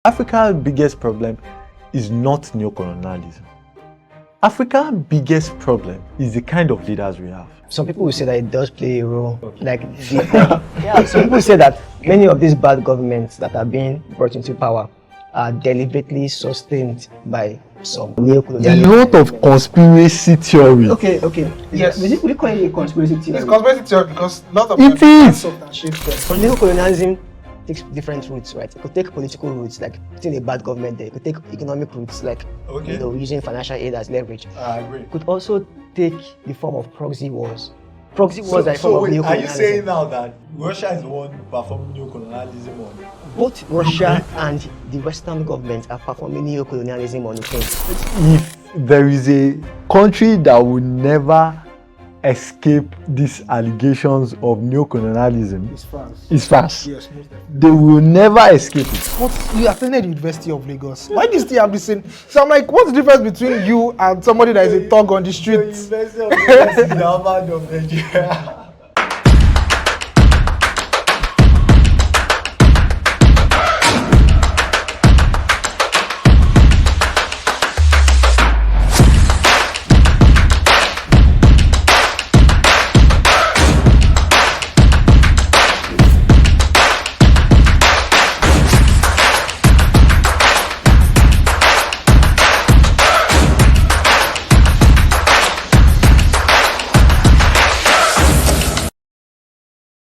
Africa's biggest problem is not neocolonialism. Africa's biggest problem is the kind of leaders we have. Some people will say that it does play a role. Some people say that many of these bad governments that are being brought into power are deliberately sustained by some neocolonialism. A lot of conspiracy theory. Okay. Yes. Would you call it a conspiracy theory? It's conspiracy theory because a lot of it is. Neocolonialism takes different routes, right? It could take political routes, like putting a bad government there. It could take economic routes, like using financial aid as leverage. I agree. It could also take the form of proxy wars. Proxy wars are a form of neocolonialism. Are you saying now that Russia is the one performing neocolonialism on? Both Russia and the Western government are performing neocolonialism on Ukraine. If there is a country that will never escape these allegations of neocolonialism, it's France. Yes, most definitely. They will never escape it. But you attended the University of Lagos. Why do you still have this thing? So I'm like, what's the difference between you and somebody that is a thug on the streets? University of Lagos is the Harvard of Nigeria.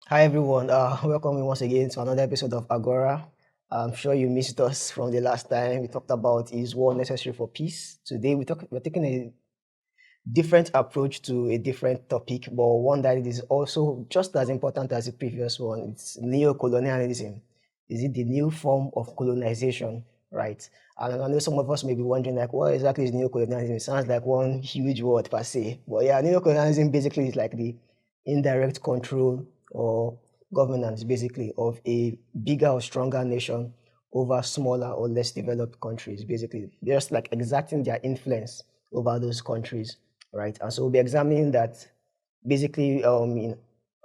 Hi everyone, welcome once again to another episode of Agora. I'm sure you missed us from the last time. We talked about is war necessary for peace. Today we're taking a different approach to a different topic, but one that is also just as important as the previous one. It's neocolonialism. Is it the new form of colonization, right? And I know some of us may be wondering, like, what exactly is neocolonialism? It sounds like one huge word per se, but yeah, neocolonialism basically is like the indirect control or governance basically of a bigger or stronger nation over smaller or less developed countries. Basically, they're just like exerting their influence over those countries, right? And so we'll be examining that basically in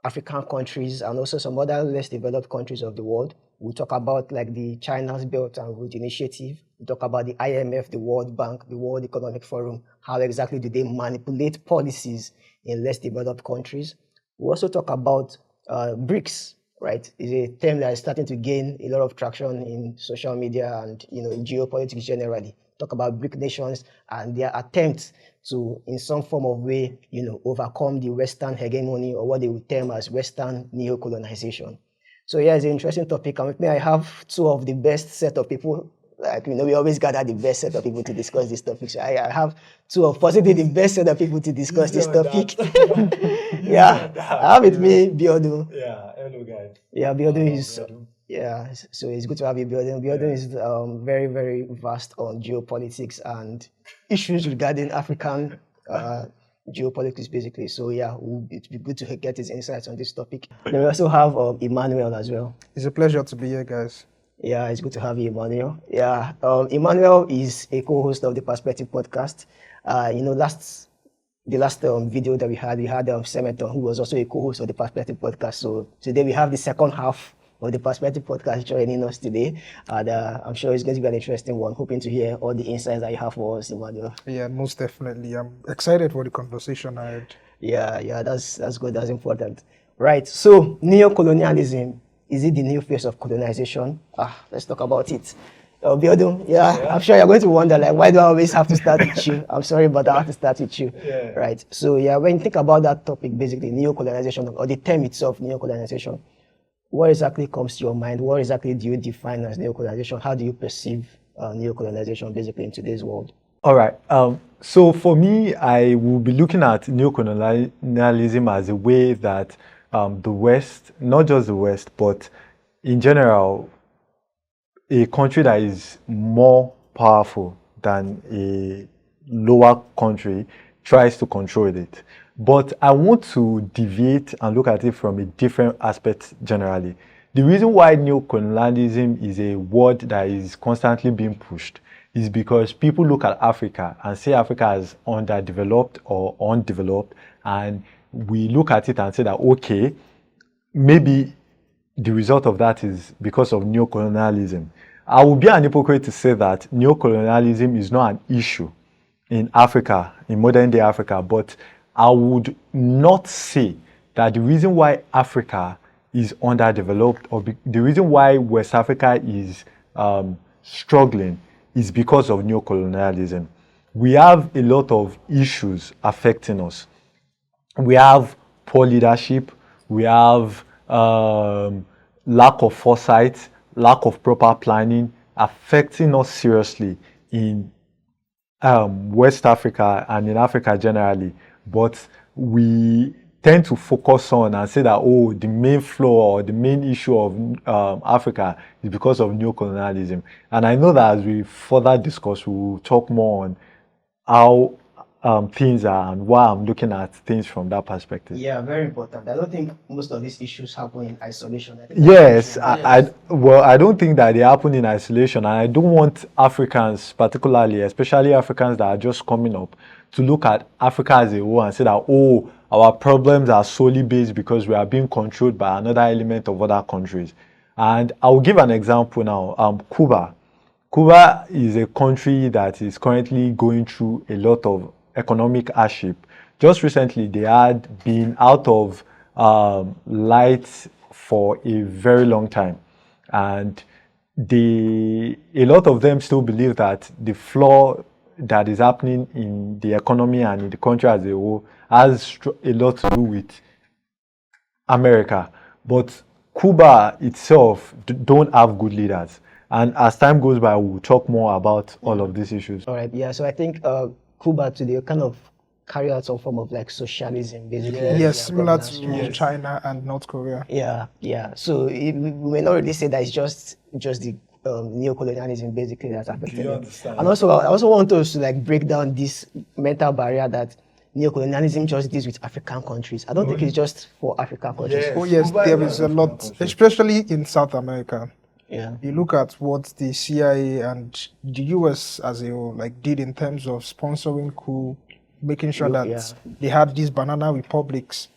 African countries and also some other less developed countries of the world. We'll talk about like the China's Belt and Road Initiative. We'll talk about the IMF, the World Bank, the World Economic Forum. How exactly do they manipulate policies in less developed countries? We'll also talk about BRICS, right, is a term that is starting to gain a lot of traction in social media and in geopolitics generally. Talk about BRIC nations and their attempts to, in some form of way, overcome the Western hegemony or what they would term as Western neocolonization. So yeah, it's an interesting topic. And with me, I have two of the best set of people. Like, we always gather the best set of people to discuss this topic. So I have two of possibly the best set of people to discuss this topic. Yeah, I have with me Biodun. Yeah, hello guys. Yeah, Biodun is, so it's good to have you, Biodun. Biodun is very, very vast on geopolitics and issues regarding African geopolitics, basically. So yeah, it'd be good to get his insights on this topic. Then we also have Emmanuel as well. It's a pleasure to be here, guys. Yeah, it's good to have you, Emmanuel. Yeah, Emmanuel is a co-host of the Perspective podcast. The last video that we had Semeton, who was also a co-host of the Perspective podcast. So today we have the second half of the Perspective podcast joining us today. And I'm sure it's going to be an interesting one. Hoping to hear all the insights that you have for us, Emmanuel. Yeah, most definitely. I'm excited for the conversation ahead. Yeah, that's good. That's important. Right. So neocolonialism. Is it the new phase of colonization? Let's talk about it. Biodun, I'm sure you're going to wonder, like, why do I always have to start with you? I'm sorry, but I have to start with you. Yeah. Right. So when you think about that topic, basically neocolonization, or the term itself, neocolonization, what exactly comes to your mind? What exactly do you define as neocolonization? How do you perceive neocolonization basically in today's world? All right. So for me, I will be looking at neocolonialism as a way that the West, not just the West, but in general, a country that is more powerful than a lower country tries to control it. But I want to deviate and look at it from a different aspect generally. The reason why neocolonialism is a word that is constantly being pushed is because people look at Africa and say Africa as underdeveloped or undeveloped, and we look at it and say that, okay, maybe the result of that is because of neocolonialism. I would be an hypocrite to say that neocolonialism is not an issue in Africa, in modern day Africa, but I would not say that the reason why Africa is underdeveloped or the reason why West Africa is struggling is because of neocolonialism. We have a lot of issues affecting us. We have poor leadership, we have lack of foresight, lack of proper planning affecting us seriously in West Africa and in Africa generally. But we tend to focus on and say that, oh, the main flaw or the main issue of Africa is because of neocolonialism. And I know that as we further discuss, we will talk more on how things are and why I'm looking at things from that perspective. Yeah, very important. I don't think most of these issues happen in isolation. Yes, I don't think that they happen in isolation, and I don't want Africans, particularly, especially Africans that are just coming up, to look at Africa as a whole and say that, oh, our problems are solely based because we are being controlled by another element of other countries. And I will give an example now. Cuba. Cuba is a country that is currently going through a lot of economic hardship. Just recently, they had been out of light for a very long time, and a lot of them still believe that the flaw that is happening in the economy and in the country as a whole has a lot to do with America. But Cuba itself don't have good leaders. And as time goes by, we'll talk more about all of these issues. All right, yeah. So I think Cuba today kind of carry out some form of like socialism, basically. Yes, similar to China and North Korea. Yeah. So we may not really say that it's just the neocolonialism basically that's affecting it. And also, I also want us to like break down this mental barrier that neocolonialism just deals with African countries. I don't think it's just for African countries. Oh yes, there is a lot, especially in South America. Yeah. You look at what the CIA and the US as a whole like did in terms of sponsoring coup, making sure that they had these banana republics,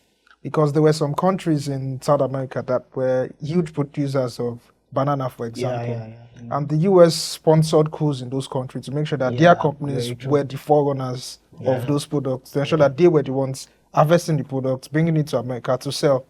because there were some countries in South America that were huge producers of banana, for example. And the US sponsored coups in those countries to make sure that their companies were the forerunners of those products, to ensure that they were the ones harvesting the products, bringing it to America to sell.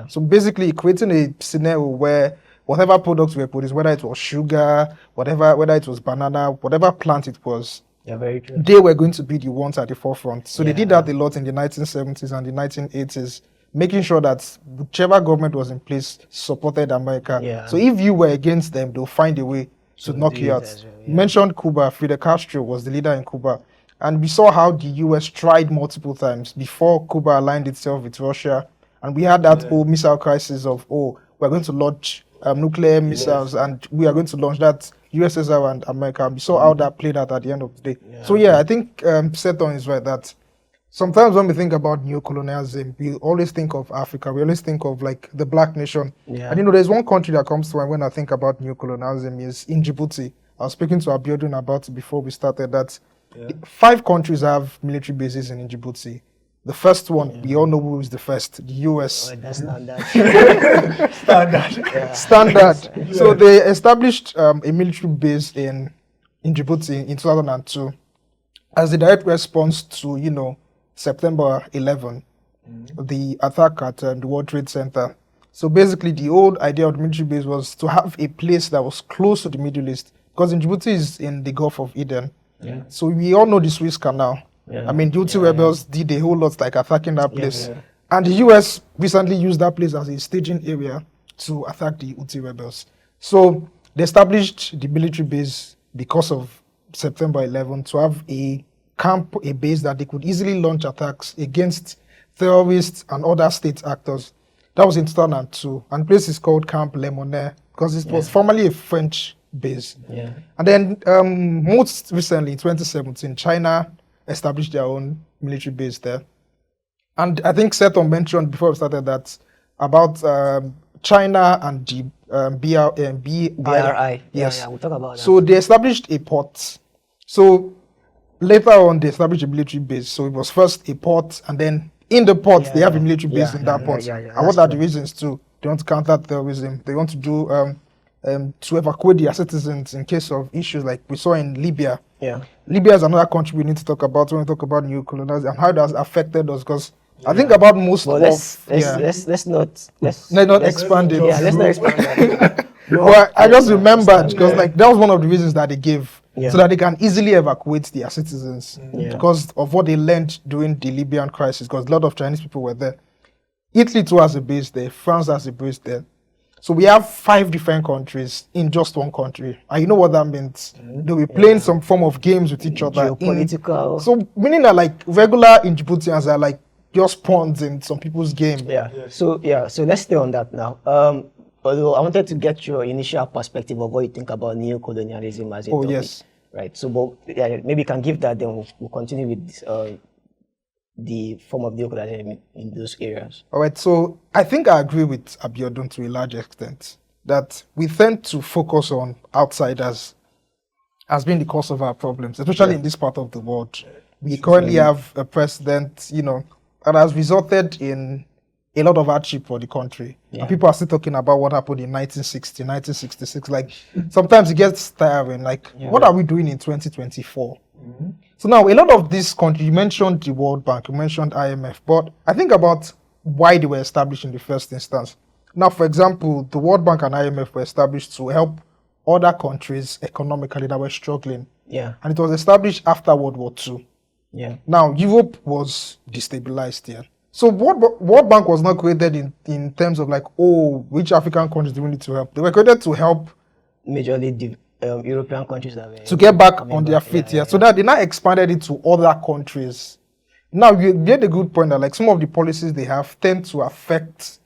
So basically creating a scenario where whatever products were produced, whether it was sugar, whether it was banana, whatever plant it was, very true. They were going to be the ones at the forefront. So they did that a lot in the 1970s and the 1980s, making sure that whichever government was in place supported America. So if you were against them, they'll find a way to knock you out. You mentioned Cuba. Fidel Castro was the leader in Cuba. And we saw how the US tried multiple times before Cuba aligned itself with Russia. And we had that whole missile crisis of, we're going to launch nuclear missiles and we are going to launch that USSR and America. We saw how that played out at the end of the day. So I think Seton is right that sometimes when we think about neocolonialism, we always think of Africa. We always think of like the black nation. And there's one country that comes to mind when I think about neocolonialism is in Djibouti. I was speaking to Abiodun about it before we started that 5 countries have military bases in Djibouti. The first one, we all know who is the first, the US. That's standard. Standard. So they established a military base in Djibouti in 2002 as a direct response to, September 11, the attack at the World Trade Center. So basically the old idea of the military base was to have a place that was close to the Middle East, because in Djibouti is in the Gulf of Eden. So we all know the Suez Canal. I mean, Houthi rebels did a whole lot like attacking that place. And the US recently used that place as a staging area to attack the Houthi rebels. So they established the military base because of September 11 to have a camp, a base that they could easily launch attacks against terrorists and other state actors. That was in 2002. And the place is called Camp Lemonnier because it was formerly a French base. And then most recently, in 2017, China established their own military base there. And I think Seton mentioned before we started that about China and the BRI. Yes. We'll talk about that. So they established a port. So later on, they established a military base. So it was first a port, and then in the port, they have a military base in that port. And what are the reasons too? They want to counter terrorism. They want to do to evacuate their citizens in case of issues like we saw in Libya. Yeah. Libya is another country we need to talk about when we talk about neocolonialism and how it has affected us. Because I think about most But of let's not expand it. Yeah, let's not expand that. Well, I just remembered because like that was one of the reasons that they gave so that they can easily evacuate their citizens because of what they learned during the Libyan crisis. Because a lot of Chinese people were there. Italy too has a base there. France has a base there. So we have 5 different countries in just one country, and you know what that means. They'll be playing some form of games with each other. Geopolitical. So meaning that like regular Djiboutians are like just pawns in some people's game. So let's stay on that now. Although I wanted to get your initial perspective of what you think about neocolonialism as a topic. Yes. Right. So, but maybe you can give that, then we'll continue with this, the form of neocolonialism in those areas. All right. So I think I agree with Abiodun to a large extent that we tend to focus on outsiders as being the cause of our problems, especially in this part of the world. We currently have a president, that has resulted in a lot of hardship for the country. And people are still talking about what happened in 1960, 1966. Like, sometimes it gets tiring. Like, what are we doing in 2024? So now, a lot of these countries, you mentioned the World Bank, you mentioned IMF, but I think about why they were established in the first instance. Now, for example, the World Bank and IMF were established to help other countries economically that were struggling. And it was established after World War II. Now, Europe was destabilized here. So World Bank was not created in terms of like, which African countries do we need to help? They were created to help majorly European countries that were to get back on their feet. So that they now expanded it to other countries. Now you get a good point that like some of the policies they have tend to affect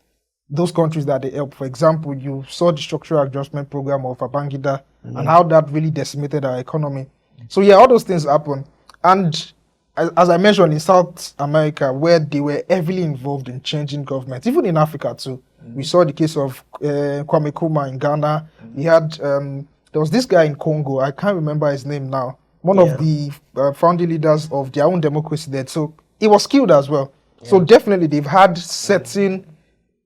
those countries that they help. For example, you saw the structural adjustment program of Babangida and how that really decimated our economy. So all those things happen. And as I mentioned, in South America, where they were heavily involved in changing governments, even in Africa too. We saw the case of Kwame Nkrumah in Ghana. He had, there was this guy in Congo, I can't remember his name now, one of the founding leaders of their own democracy there. So he was killed as well. So definitely they've had certain,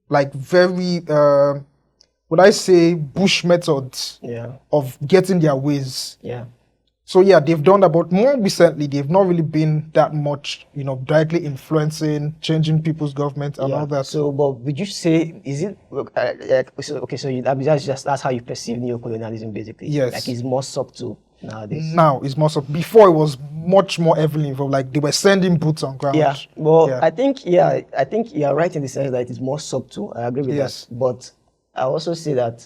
like very, would I say, Bush methods of getting their ways. So they've done that, but more recently, they've not really been that much, directly influencing, changing people's government and all that. So, but would you say, is it, that's how you perceive neocolonialism basically? Yes. Like it's more subtle nowadays? Now it's more subtle. Before it was much more heavily involved, like they were sending boots on ground. I think you're right in the sense that it is more subtle. I agree with that. But I also say that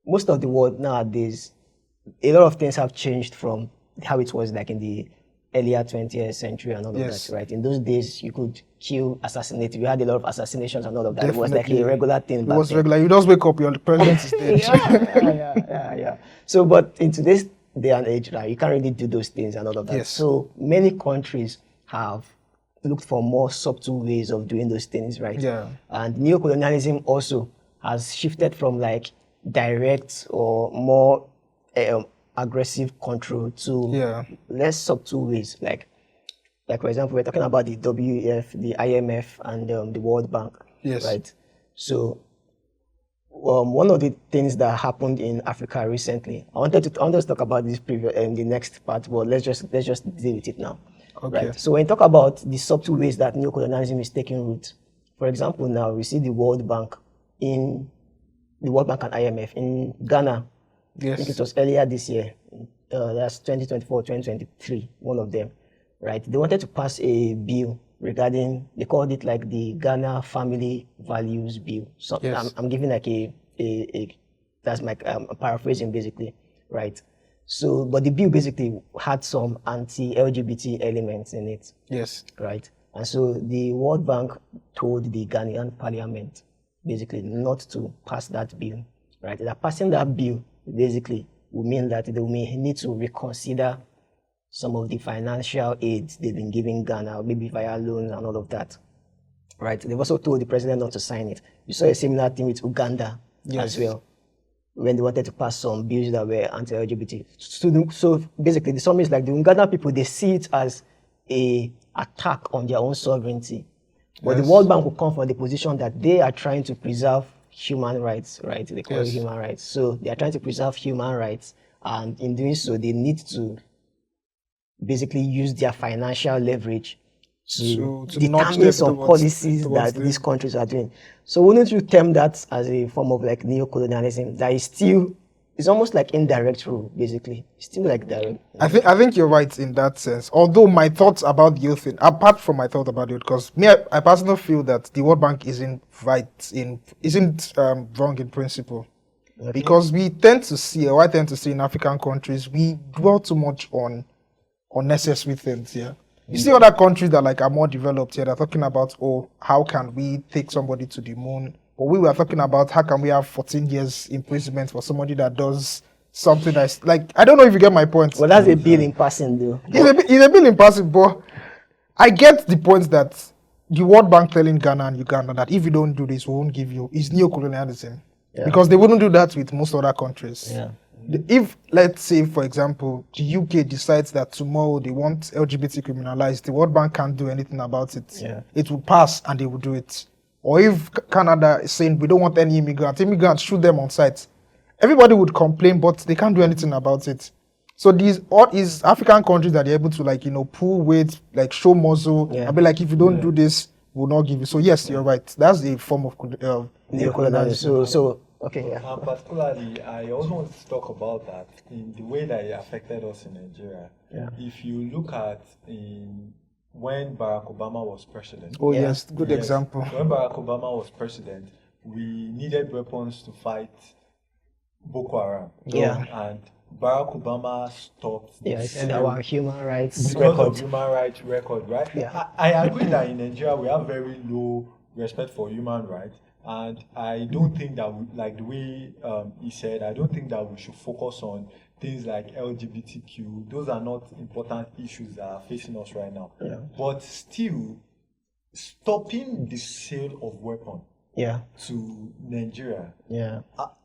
most of the world nowadays, a lot of things have changed from how it was like in the earlier 20th century and all of that, right? In those days, you could kill, assassinate. You had a lot of assassinations and all of that. Definitely. It was like a regular thing. It was regular. You just wake up, your president is dead. So, but in today's day and age, right, you can't really do those things and all of that. So many countries have looked for more subtle ways of doing those things, right? And neocolonialism also has shifted from like direct or more aggressive control to less subtle ways, like for example, we're talking about the WEF, the IMF, and the World Bank, right? So one of the things that happened in Africa recently, I wanted to talk about this previous the next part, but let's just deal with it now. Right? So when you talk about the subtle ways that neocolonialism is taking root, for example, now we see the World Bank and IMF in Ghana. I think it was earlier this year, that's 2024, 2023, one of them, right? They wanted to pass a bill regarding, they called it like the Ghana Family Values Bill. So I'm giving like that's my paraphrasing basically, right? So, but the bill basically had some anti-LGBT elements in it. Right? And so the World Bank told the Ghanaian parliament basically not to pass that bill, right? They're passing that bill basically will mean that they may need to reconsider some of the financial aids they've been giving Ghana, maybe via loans and all of that, right? They've also told the president not to sign it. You saw a similar thing with Uganda as well, when they wanted to pass some bills that were anti-LGBT. So basically, the summary is like the Ugandan people, they see it as an attack on their own sovereignty. But the World Bank will come from the position that they are trying to preserve human rights, right? They call it Yes. human rights. So they are trying to preserve human rights, and in doing so, they need to basically use their financial leverage to To nudge determine them some towards policies that the- these countries are doing. So wouldn't you term that as a form of like neocolonialism that is still, it's almost like indirect rule, basically. It's still like direct. I think you're right in that sense. Although my thoughts about the youth thing, apart from my thought about it, because me, I personally feel that the World Bank isn't wrong in principle. Okay. Because we tend to see, or I tend to see in African countries, we dwell too much on unnecessary things. Yeah, you see other countries that like are more developed here. They're talking about, oh, how can we take somebody to the moon? But we were talking about how can we have 14 years imprisonment for somebody that does something that's like, I don't know if you get my point. Well, that's a bill in passing, though. It's a bit impossible, but I get the point that the World Bank telling Ghana and Uganda that if you don't do this, we won't give you, is neocolonialism. Yeah. Because they wouldn't do that with most other countries. Yeah. If, let's say, for example, the UK decides that tomorrow they want LGBT criminalized, the World Bank can't do anything about it. Yeah. It will pass and they will do it. Or if Canada is saying we don't want any immigrants shoot them on site, everybody would complain, but they can't do anything about it. So these all is African countries that are able to like, pull weight, like show muscle, Yeah. and be like, if you don't do this, we'll not give you. So yes, you're right. That's a form of Neocolonialism. So okay, yeah. And particularly, I also want to talk about that in the way that it affected us in Nigeria. Yeah. If you look at when Barack Obama was president. Oh Yeah. yes, good Yes, example. When Barack Obama was president, we needed weapons to fight Boko Haram. Yeah. And Barack Obama stopped the Yeah, it's sale our human rights because record. of human rights record, right? Yeah. I agree that in Nigeria we have very low respect for human rights, and I don't think that we, like the way he said, I don't think that we should focus on things like LGBTQ. Those are not important issues that are facing us right now. Yeah. But still, stopping the sale of weapons Yeah. to Nigeria Yeah.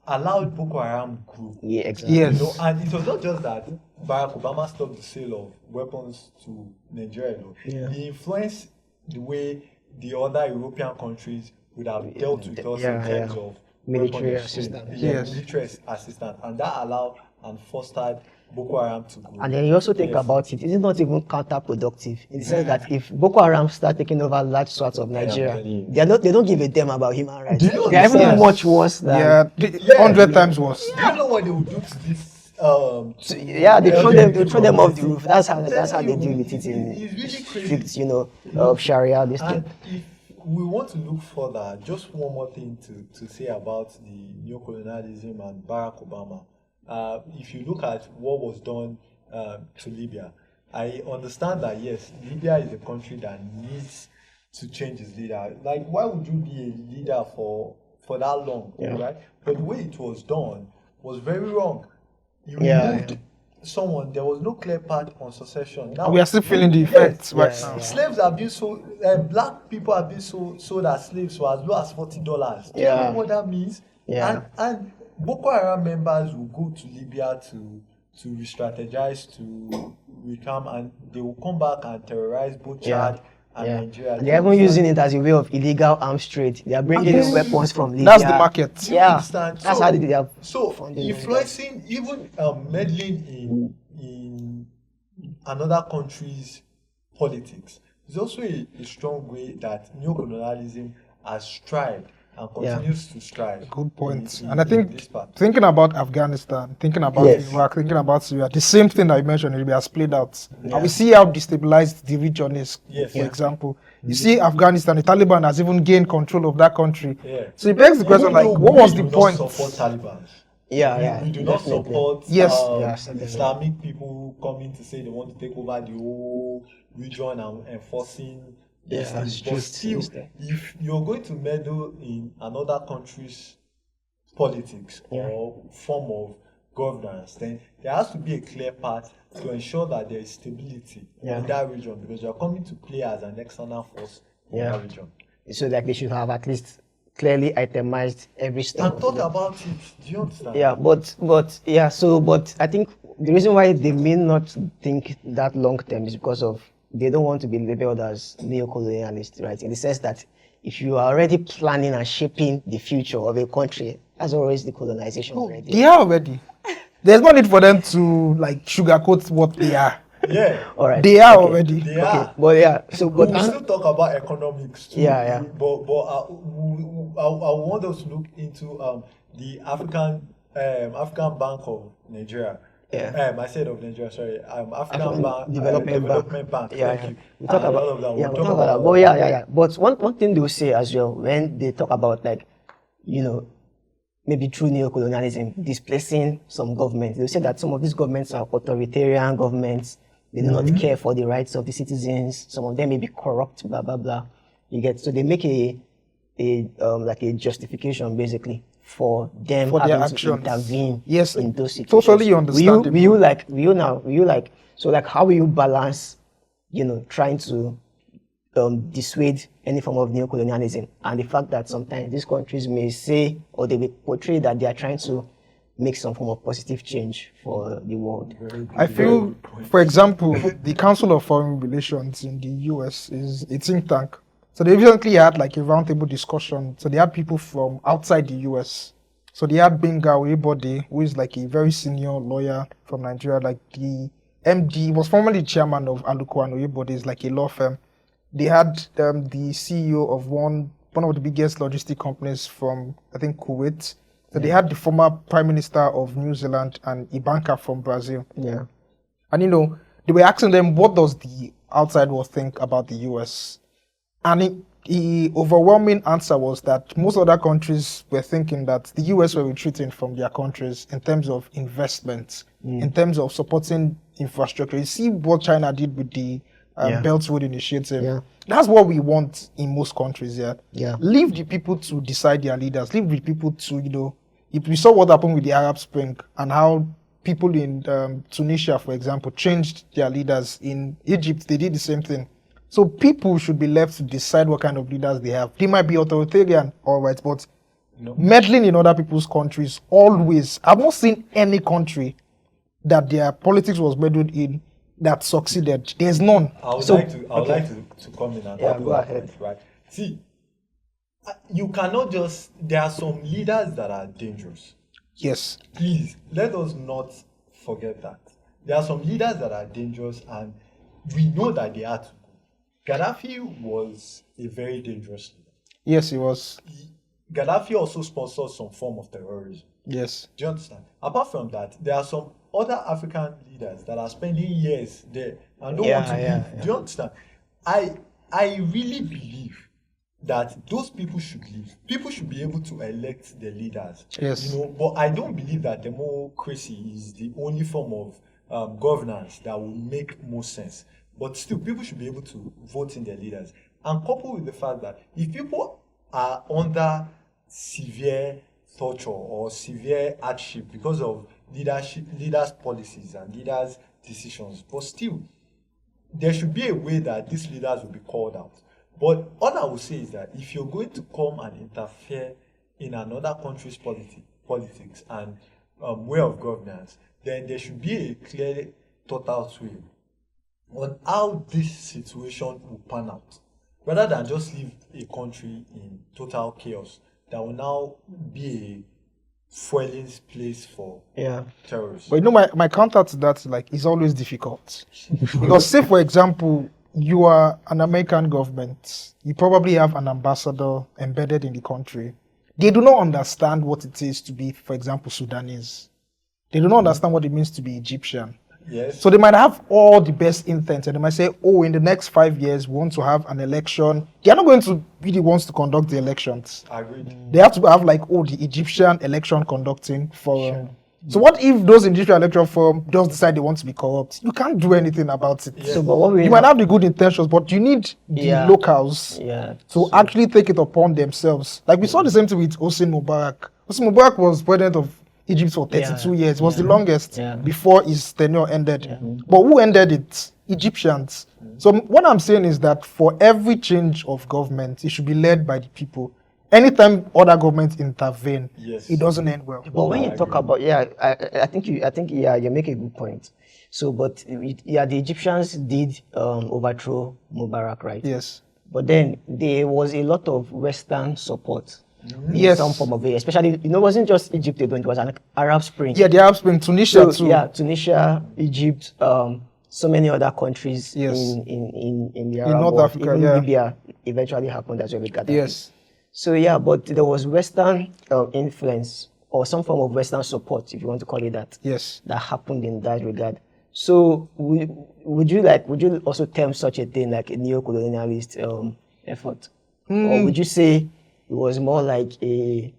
allowed Boko Haram grow. Yeah, exactly. Yes. And it was not just that Barack Obama stopped the sale of weapons to Nigeria. Yeah. He influenced the way the other European countries would have dealt with us Yeah, in terms yeah. of Military weapon exchange. assistance. Yeah, Yes. military assistance. And that allowed and fostered Boko Haram to grow. And then you also think Yes. about it, is it not even counterproductive in the sense that if Boko Haram start taking over large swaths of Nigeria, they don't give a damn about human rights. Do you They are even understand? much worse than Yeah, 100 times worse. Do you know what they would do to this? yeah, they throw them off the community? roof. That's how they deal with it in It's really crazy. strict, Sharia this And thing. if we want to look further, just one more thing to say about the neocolonialism and Barack Obama. If you look at what was done to Libya, I understand that yes, Libya is a country that needs to change its leader. Like, why would you be a leader for that long, Yeah. right? But the way it was done was very wrong. You Yeah, removed someone. There was no clear path on succession. Now We are still feeling the effects right Yes. now. slaves have been sold, black people have been sold as slaves for as low as $40. Do you Yeah. know what that means? Yeah. And Boko Haram members will go to Libya to re-strategize, to reclaim, and they will come back and terrorize both Chad and Nigeria. They're even using it as a way of illegal arms trade. They are bringing in weapons from Libya. That's the market. Yeah, understand? that's So- how they are. So funding influencing, even meddling in another country's politics is also a strong way that neocolonialism has strived and continues to strive. Good point. in- And I in think this part. thinking about Afghanistan, thinking about Yes. Iraq, thinking about Syria, the same thing that you mentioned Libya has played out. Yeah. And we see how destabilized the region is. Yes. For Yeah. example, you see Afghanistan, the Taliban has even gained control of that country. Yeah. So it begs the question, Even like, though what we was do the not point? Support Taliban. Yeah, We do not definitely. support Yes. Yes, Islamic people coming to say they want to take over the whole region and enforcing this Yeah, thing. it's But just still, system. if you're going to meddle in another country's politics or form of governance, then there has to be a clear path to ensure that there is stability in that region, because you're coming to play as an external force in that region. So like they should have at least clearly itemized every step. And thought about it. Do you understand? Yeah, but I think the reason why they may not think that long term is because of they don't want to be labeled as neocolonialist, right? In the sense that if you are already planning and shaping the future of a country, that's always the colonization already. They are already. There's no need for them to like sugarcoat what they are. Yeah. All right. They are Okay. already. They are. But yeah, so We'll but still talk about economics too. Yeah. But I want us to look into the African Bank of Nigeria. Yeah. I said of Nigeria, sorry. African African Bank Development Bank. Yeah, Thank you. we talk And about all of that. yeah, We'll we talk talk about that. But yeah. But one thing they'll say as well when they talk about like, you know, maybe through neocolonialism displacing some governments, they'll say that some of these governments are authoritarian governments. They do not care for the rights of the citizens. Some of them may be corrupt, blah blah blah. You get so they make a like a justification basically for them For their having to actions. intervene Yes, in those situations. totally understandable. Will you like so like how will you balance, you know, trying to dissuade any form of neocolonialism and the fact that sometimes these countries may say or they will portray that they are trying to make some form of positive change for the world. I feel, for example, the Council of Foreign Relations in the US is a think tank. So they recently had like a roundtable discussion. So they had people from outside the US. So they had Benga Oyebode, who is like a very senior lawyer from Nigeria, like the MD, was formerly chairman of Aluko and Oyebode, is like a law firm. They had the CEO of one of the biggest logistic companies from, I think, Kuwait. So they had the former Prime Minister of New Zealand and Ivanka from Brazil. Yeah. And, you know, they were asking them, what does the outside world think about the US? And the overwhelming answer was that most other countries were thinking that the US were retreating from their countries in terms of investment, in terms of supporting infrastructure. You see what China did with the Belt Road Initiative. Yeah. That's what we want in most countries. Yeah. Leave the people to decide their leaders. Leave the people to, you know, if we saw what happened with the Arab Spring and how people in Tunisia, for example, changed their leaders. In Egypt, they did the same thing. So people should be left to decide what kind of leaders they have. They might be authoritarian, all right, but meddling in other people's countries always. I've not seen any country that their politics was meddled in that succeeded. There's none. I would like to come in and go ahead. Right. See, you cannot just. There are some leaders that are dangerous. Yes. Please let us not forget that there are some leaders that are dangerous, and we know that they are to go. Gaddafi was a very dangerous leader. Yes, he was. Gaddafi also sponsored some form of terrorism. Yes. Do you understand? Apart from that, there are some other African leaders that are spending years there and don't want to leave. Do you understand? I really believe that those people should leave. People should be able to elect their leaders. Yes. You know, but I don't believe that democracy is the only form of governance that will make most sense. But still, people should be able to vote in their leaders. And coupled with the fact that if people are under severe torture or severe hardship because of leaders' policies and leaders' decisions, but still, there should be a way that these leaders will be called out. But all I will say is that if you're going to come and interfere in another country's politics and way of governance, then there should be a clear thought out way on how this situation will pan out, rather than just leave a country in total chaos that will now be a fueling place for terrorists. But you know, my counter to that, like, is always difficult. Because say, for example, you are an American government, you probably have an ambassador embedded in the country. They do not understand what it is to be, for example, Sudanese. They do not understand what it means to be Egyptian. Yes. So they might have all the best intent and they might say, oh, in the next 5 years, we want to have an election. They are not going to be the ones to conduct the elections. Agreed. They have to have like, oh, the Egyptian election conducting forum. So what if those Egyptian election forum just decide they want to be corrupt? You can't do anything about it. Yeah. So, but what we You might have the good intentions, but you need the locals to actually take it upon themselves. Like we saw the same thing with Hosni Mubarak. Hosni Mubarak was president of Egypt for 32 years. It was the longest before his tenure ended. But who ended it? Egyptians. So what I'm saying is that for every change of government, it should be led by the people. Anytime other governments intervene, it doesn't end well. But when you talk about I think you make a good point. So, but the Egyptians did overthrow Mubarak, right? Yes. But then there was a lot of Western support in Yes. some form of way, especially, it wasn't just Egypt alone, it was an Arab Spring. Yeah, the Arab Spring, Tunisia So, too. yeah, Tunisia, Egypt, so many other countries Yes. in the Arab North world. Africa, Even yeah. Libya eventually happened as well with Gaddafi. Yes. So yeah, but there was Western influence or some form of Western support, if you want to call it that, Yes. that happened in that regard. So would you also term such a thing like a neo-colonialist effort, or would you say it was more like a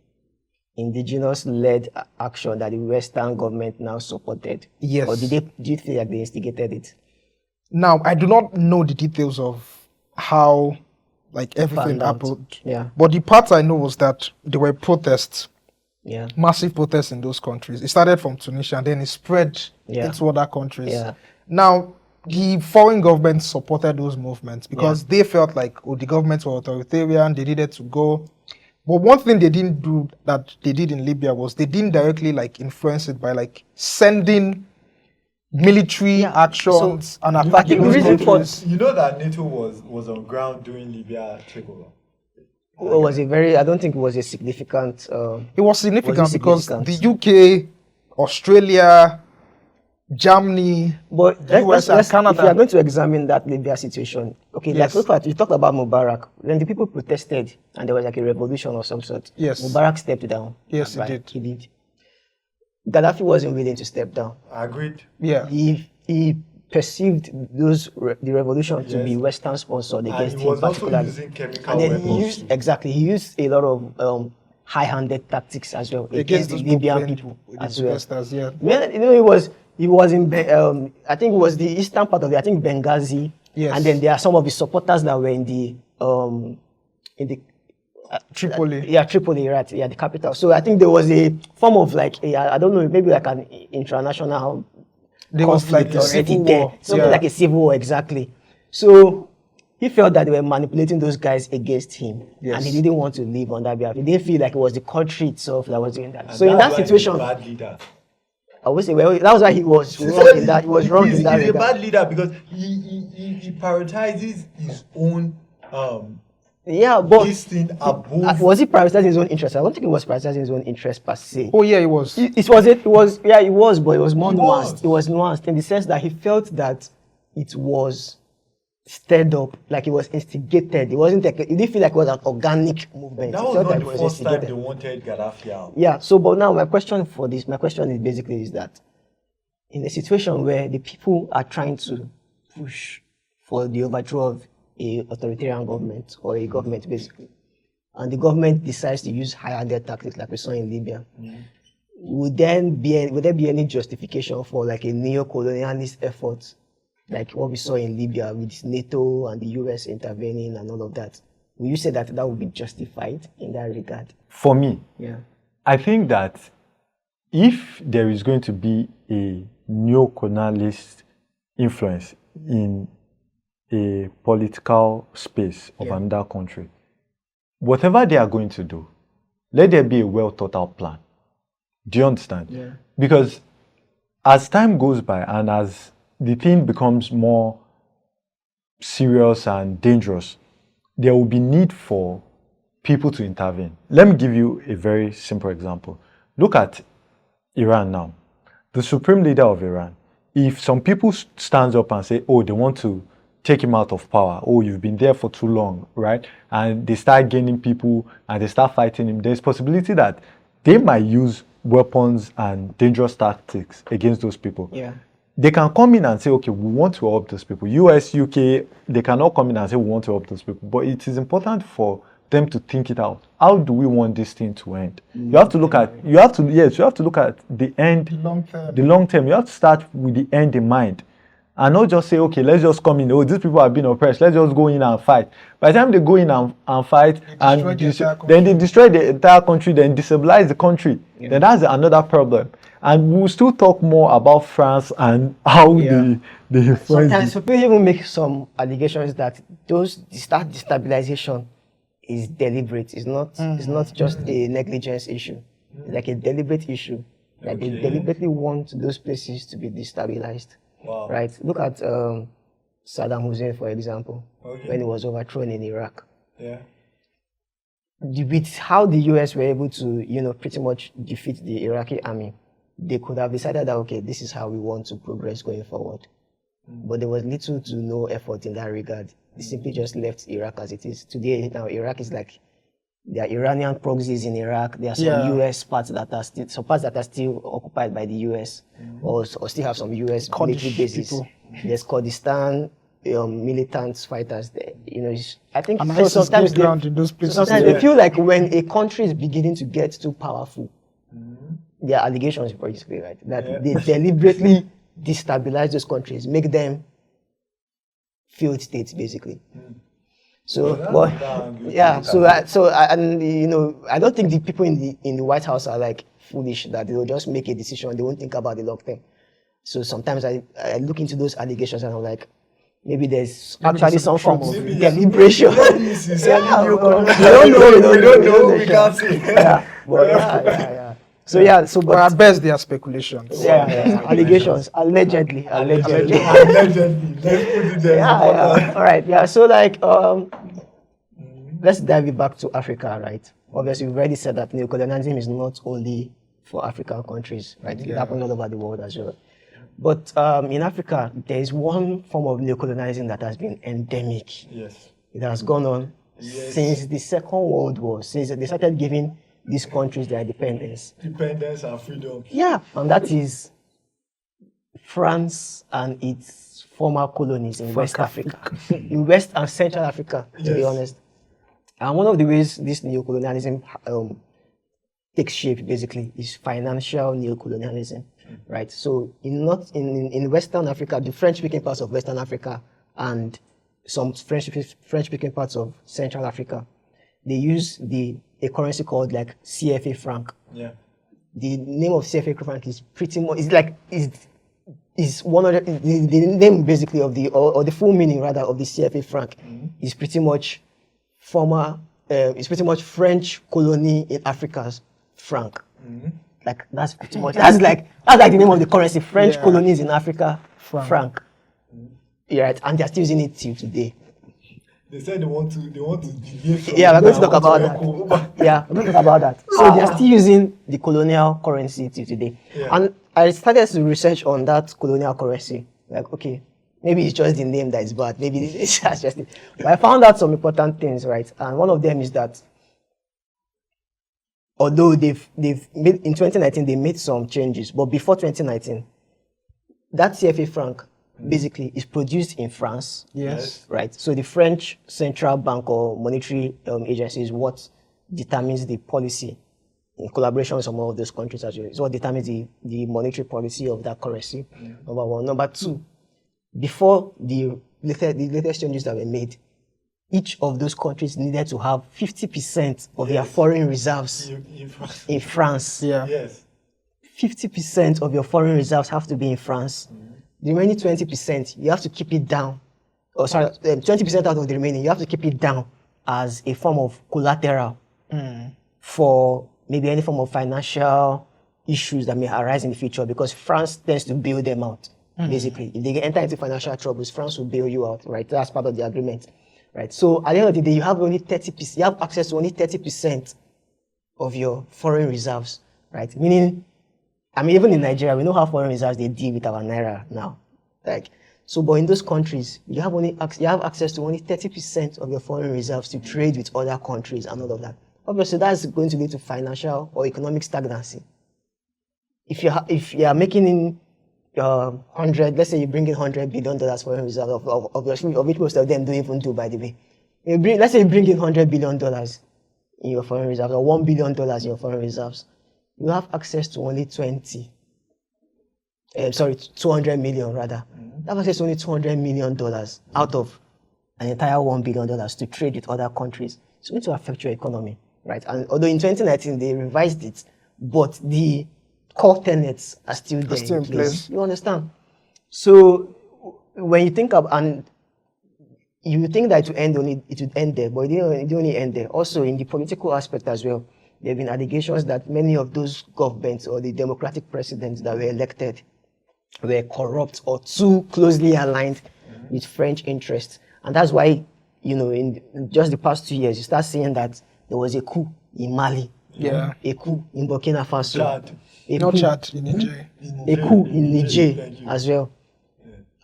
indigenous-led action that the Western government now supported? Yes. Or do you feel like they instigated it? Now, I do not know the details of how like everything Found out. happened. Yeah. But the part I know was that there were protests, Yeah. massive protests in those countries. It started from Tunisia and then it spread Yeah. into other countries. Yeah. Now, the foreign governments supported those movements because they felt like, oh, the governments were authoritarian, they needed to go. But one thing they didn't do that they did in Libya was they didn't directly like influence it by like sending military Yeah, actions and I attacking think the those reason for- countries. You know that NATO was on ground during Libya takeover. It was I don't think it was a significant. It was significant Was it because significant? the UK, Australia, Germany, But US and if you are Canada. going to examine that Libya situation, okay, Yes. like look at, you talked about Mubarak. When the people protested and there was like a revolution of some sort, Yes. Mubarak stepped down. Yes, he Right, did. He did. Gaddafi wasn't willing to step down. Agreed. Yeah. He perceived the revolution to be Yes. Western sponsored And against he him was also particularly. using chemical And then weapons. he used a lot of high-handed tactics as well against the those Libyan people, people the as well. protesters, yeah. He was in I think it was the eastern part of I think Benghazi. Yes. And then there are some of the supporters that were in the Tripoli. yeah, Tripoli, right? Yeah, the capital. So I think there was a form of like I don't know, maybe like an international There was like conflict a already civil there. war. Something Yeah. like a civil war, exactly. So he felt that they were manipulating those guys against him, Yes. and he didn't want to live on that behalf. He didn't feel like it was the country itself that was doing that. And So in that that's why he's situation, a bad leader. I would say, well, that was why he was wrong in that. He was wrong he's, in that he's a regard. bad leader because he prioritizes his own Yeah, but this thing above. was he prioritizing his own interest? I don't think he was prioritizing his own interest per se. Oh yeah, it was. It was, but it was more It nuanced. was. It was nuanced in the sense that he felt that it was stirred up, like it was instigated. It wasn't like, he didn't feel like it was an organic movement. That He was felt not that the it was first time instigated. they wanted Gaddafi out. Yeah, so but now my question is basically is that in a situation where the people are trying to push for the overthrow of a authoritarian government or a government basically, and the government decides to use high-handed tactics like we saw in Libya, would there be any justification for like a neo-colonialist effort like what we saw in Libya with NATO and the US intervening and all of that? Will you say that would be justified in that regard? For me, Yeah. I think that if there is going to be a neo-colonialist influence in a political space of another country, whatever they are going to do, let there be a well thought out plan. Do you understand? Yeah. Because as time goes by and as the thing becomes more serious and dangerous, there will be need for people to intervene. Let me give you a very simple example. Look at Iran now. The supreme leader of Iran, if some people stands up and say, oh, they want to take him out of power, oh, you've been there for too long, right? And they start gaining people and they start fighting him, there's possibility that they might use weapons and dangerous tactics against those people. Yeah. They can come in and say, okay, we want to help those people. US, UK, they cannot come in and say, we want to help those people. But it is important for them to think it out. How do we want this thing to end? You have to look at, you have to look at the end, Long term. the long term. You have to start with the end in mind. And not just say, okay, let's just come in. Oh, these people have been oppressed. Let's just go in and fight. By the time they go in and fight, then they destroy the entire country, then destabilize the country. Yeah. Then that's another problem. And we'll still talk more about France and how they influence Sometimes it. people even make some allegations that that destabilization is deliberate. It's not just a negligence issue. It's like a deliberate issue. Like they Okay. deliberately want those places to be destabilized. Wow. Right? Look at Saddam Hussein, for example, when he was overthrown in Iraq. Yeah. With how the US were able to, pretty much defeat the Iraqi army, they could have decided that, okay, this is how we want to progress going forward. But there was little to no effort in that regard. They simply just left Iraq as it is. Today, now Iraq is like, there are Iranian proxies in Iraq. There are some US parts that are still occupied by the US, or still have some US military bases. people. There's Kurdistan, militant fighters there. I think And so ISIS sometimes get ground in those places. sometimes they feel like when a country is beginning to get too powerful, there are allegations, basically, right, that they deliberately destabilize those countries, make them failed states, basically. So, I don't think the people in the White House are like foolish that they'll just make a decision. They won't think about the long term. So sometimes I look into those allegations and I'm like, maybe there's actually some form of deliberation. We don't know. We can't see. But at best, they are speculations. Allegations, allegedly. Allegedly. Let's put it there. All right. So let's dive it back to Africa, right? Obviously, we've already said that neocolonialism is not only for African countries, right? It happens all over the world as well. But in Africa, there is one form of neocolonialism that has been endemic. Yes. It has gone on since the Second World War, since they started giving these countries their independence. Independence and freedom. Yeah, and that is France and its former colonies in West Africa, in West and Central Africa, to be honest. And one of the ways this neocolonialism takes shape, basically, is financial neocolonialism, right? So in Western Africa, the French-speaking parts of Western Africa and some French-speaking parts of Central Africa, they use a currency called like CFA franc. Yeah. The name of CFA franc is pretty much is 100. The name basically of the full meaning rather of the CFA franc is pretty much French colony in Africa's franc. Like that's pretty much that's like the name of the currency. French colonies in Africa franc. Yeah, right, and they're still using it till today. They said they want to deviate from we're going to talk about that. We're going to talk about that. So they're still using the colonial currency till today. Yeah. And I started to research on that colonial currency. Like, okay, maybe it's just the name that is bad. Maybe it's just it. But I found out some important things, right? And one of them is that although they've made in 2019 they made some changes, but before 2019, that CFA franc basically is produced in France. Yes. Right. So the French central bank or monetary agency is what determines the policy in collaboration with some of those countries as well. It's what determines the monetary policy of that currency. Number one. Number two, before the latest changes that were made, each of those countries needed to have 50% of their foreign reserves in France. Yeah. Yes. 50% of your foreign reserves have to be in France. The remaining 20%, you have to keep it down. 20% out of the remaining, you have to keep it down as a form of collateral for maybe any form of financial issues that may arise in the future, because France tends to bail them out. Basically, if they enter into financial troubles, France will bail you out, right? That's part of the agreement, right? So at the end of the day, you have only 30%. You have access to only 30% of your foreign reserves, right? Meaning, I mean, even in Nigeria, we know how foreign reserves they deal with our naira now. Like, so, but in those countries, you have access to only 30% of your foreign reserves to trade with other countries and all of that. Obviously, that's going to lead to financial or economic stagnancy. If you are making in 100, let's say you bring in $100 billion foreign reserves, of which most of them don't even do, by the way. Let's say you bring in $100 billion in your foreign reserves, or $1 billion in your foreign reserves. You have access to only 200 million rather. You have access to only $200 million out of an entire $1 billion to trade with other countries. It's going to affect your economy, right? And although in 2019 they revised it, but the core tenets are still there in place. You understand? So when you think of, and you think that it would end there, but it didn't only end there. Also in the political aspect as well, there have been allegations that many of those governments or the democratic presidents that were elected were corrupt or too closely aligned with French interests. And that's why, in just the past 2 years, you start seeing that there was a coup in Mali, a coup in Burkina Faso, a coup in Niger as well.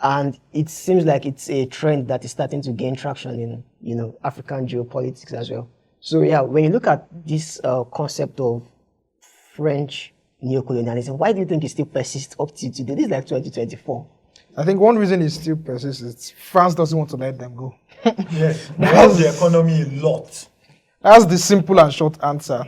And it seems like it's a trend that is starting to gain traction in, African geopolitics as well. So yeah, when you look at this concept of French neocolonialism, why do you think it still persists up to today? This is like 2024. I think one reason it still persists is France doesn't want to let them go. Yes, they help the economy a lot. That's the simple and short answer.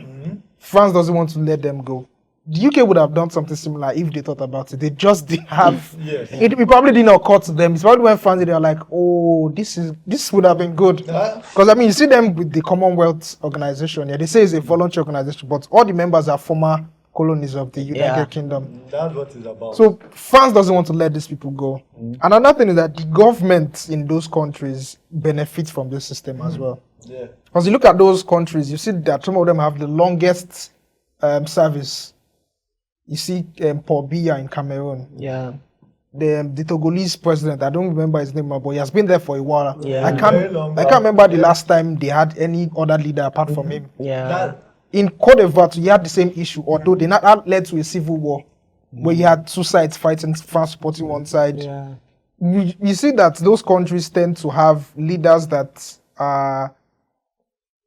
France doesn't want to let them go. The UK would have done something similar if they thought about it. They just didn't have. It probably didn't occur to them. It's probably when France they are like, oh, this would have been good. Because you see them with the Commonwealth Organization. Yeah, they say it's a voluntary organization, but all the members are former colonies of the United Kingdom. That's what it's about. So France doesn't want to let these people go. And another thing is that the government in those countries benefit from this system as well. Yeah. Because you look at those countries, you see that some of them have the longest service. You see Paul Biya in Cameroon. Yeah. The Togolese president, I don't remember his name, but he has been there for a while. Yeah. I can't remember the last time they had any other leader apart from him. Yeah. In Cote d'Ivoire, you had the same issue, although they not led to a civil war where you had two sides fighting, France supporting one side. Yeah. You see that those countries tend to have leaders that are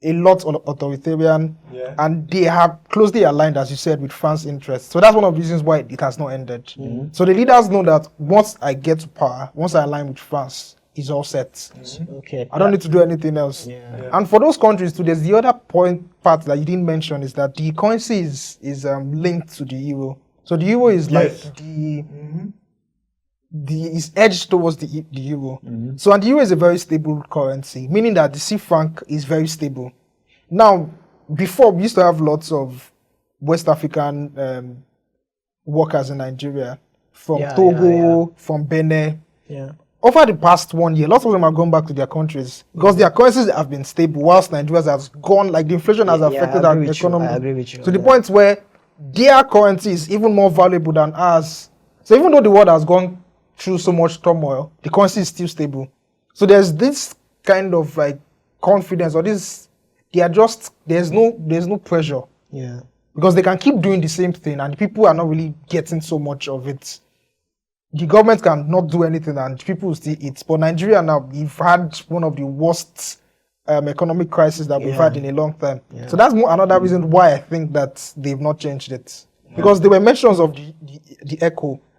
a lot authoritarian, and they have closely aligned, as you said, with France's interests. So that's one of the reasons why it has not ended. So the leaders know that once I get to power, once I align with France, it's all set. Okay. I don't need to do anything else. And for those countries too, there's the other part that you didn't mention is that the currency is linked to the euro. So the euro is like is edged towards the euro. So and the euro is a very stable currency, meaning that the C franc is very stable. Now, before we used to have lots of West African workers in Nigeria from Togo, from Benin. Over the past 1 year, lots of them are going back to their countries because their currencies have been stable, whilst Nigeria's has gone, like the inflation has affected our economy I agree with you. to the point where their currency is even more valuable than ours. So even though the world has gone through so much turmoil, the currency is still stable. So there's this kind of like confidence, or this, there's no pressure. Yeah. Because they can keep doing the same thing and people are not really getting so much of it. The government can not do anything and people will still eat. But Nigeria now, we've had one of the worst economic crises that we've had in a long time. So that's another reason why I think that they've not changed it. Because there were mentions of the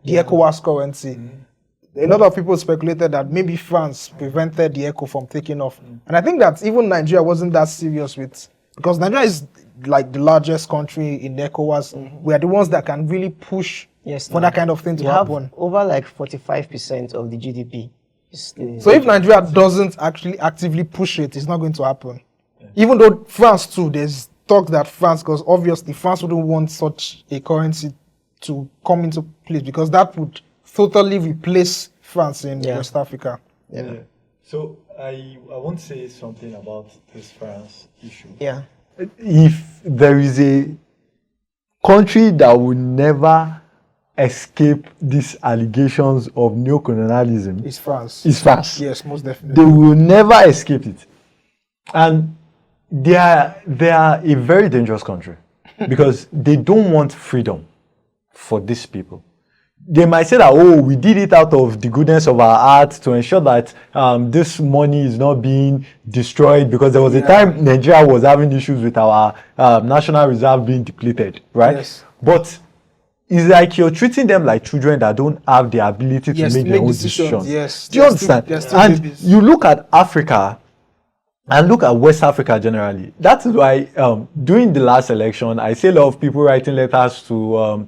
ECOWAS currency. A lot of people speculated that maybe France prevented the ECO from taking off. And I think that even Nigeria wasn't that serious with, because Nigeria is like the largest country in ECOWAS. We are the ones that can really push for that kind of thing to happen. Have over like 45% of the GDP. So if Nigeria doesn't actually actively push it, it's not going to happen. Even though France too, there's talk that France, because obviously France wouldn't want such a currency to come into place because that would totally replace France in West Africa. So I want to say something about this France issue. Yeah. If there is a country that will never escape these allegations of neocolonialism, It's France. it's France. Yes, most definitely. They will never escape it. And they are a very dangerous country because they don't want freedom for these people. They might say that, oh, we did it out of the goodness of our heart to ensure that this money is not being destroyed, because there was a time Nigeria was having issues with our national reserve being depleted, right? Yes. But it's like you're treating them like children that don't have the ability to make their own decisions. Yes. Do you understand? And babies. you look at Africa and look at West Africa generally. That is why during the last election, I see a lot of people writing letters to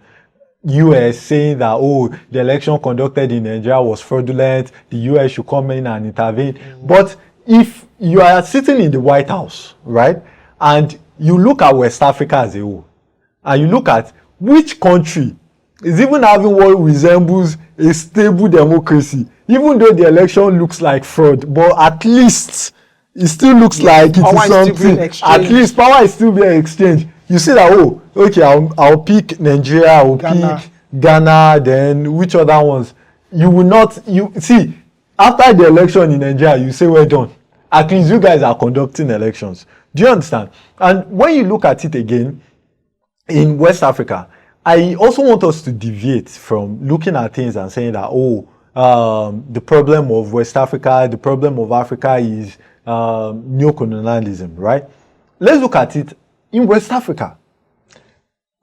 US saying that, oh, the election conducted in Nigeria was fraudulent, the US should come in and intervene. But if you are sitting in the White House, right, and you look at West Africa as a whole, and you look at which country is even having what resembles a stable democracy, even though the election looks like fraud, but at least it still looks like it is something. At least power is still being exchanged. You see that, oh, okay, I'll pick Nigeria, I'll pick Ghana, then which other ones? You will not, you see, after the election in Nigeria, you say, well done. At least you guys are conducting elections. Do you understand? And when you look at it again, in West Africa, I also want us to deviate from looking at things and saying that, the problem of West Africa, the problem of Africa is neocolonialism, right? Let's look at it in West Africa.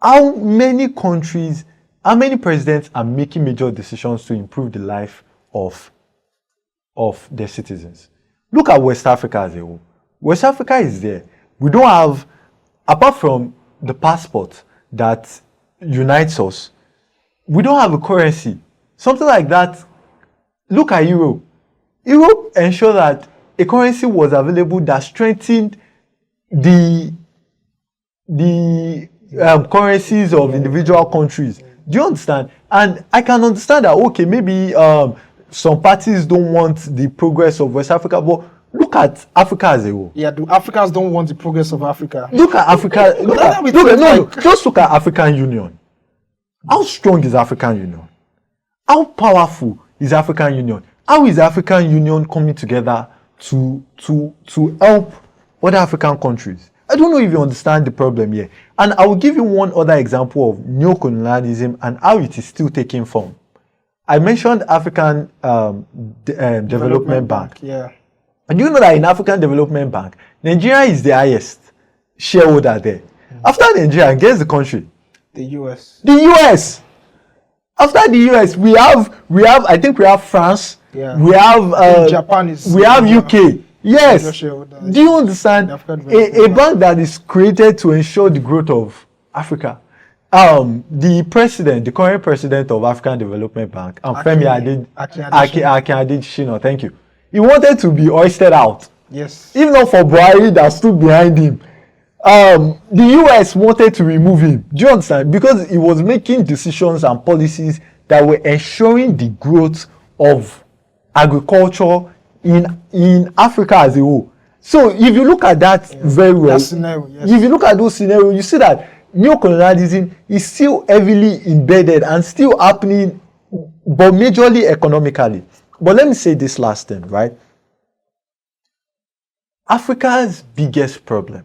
How many countries, how many presidents are making major decisions to improve the life of their citizens? Look at West Africa as a whole. West Africa is there. We don't have, apart from the passport that unites us, we don't have a currency. Something like that. Look at Europe. Europe ensured that a currency was available that strengthened the currencies of individual countries. Do you understand? And I can understand that, okay, maybe some parties don't want the progress of West Africa, but look at Africa as a whole. Yeah, do Africans don't want the progress of Africa? Look at Africa. Just look at African Union. How strong is African Union? How powerful is African Union? How is African Union coming together to help other African countries? I don't know if you understand the problem here. And I will give you one other example of neocolonialism and how it is still taking form. I mentioned African Development Bank. Yeah. And you know that in African Development Bank, Nigeria is the highest shareholder there. After Nigeria, guess the country? The US. The US. After the US, we have. I think we have France. Yeah. We have Japan is. We have UK. Yes. Do you understand? A bank that is created to ensure the growth of Africa. The current president of African Development Bank, Femi Adesina, thank you. He wanted to be hoisted out. Yes. Even not for BRI that stood behind him. The US wanted to remove him. Do you understand? Because he was making decisions and policies that were ensuring the growth of agriculture in Africa as a whole. So if you look at that very well, scenario, yes. If you look at those scenarios, you see that neocolonialism is still heavily embedded and still happening, but majorly economically. But let me say this last thing, right? Africa's biggest problem,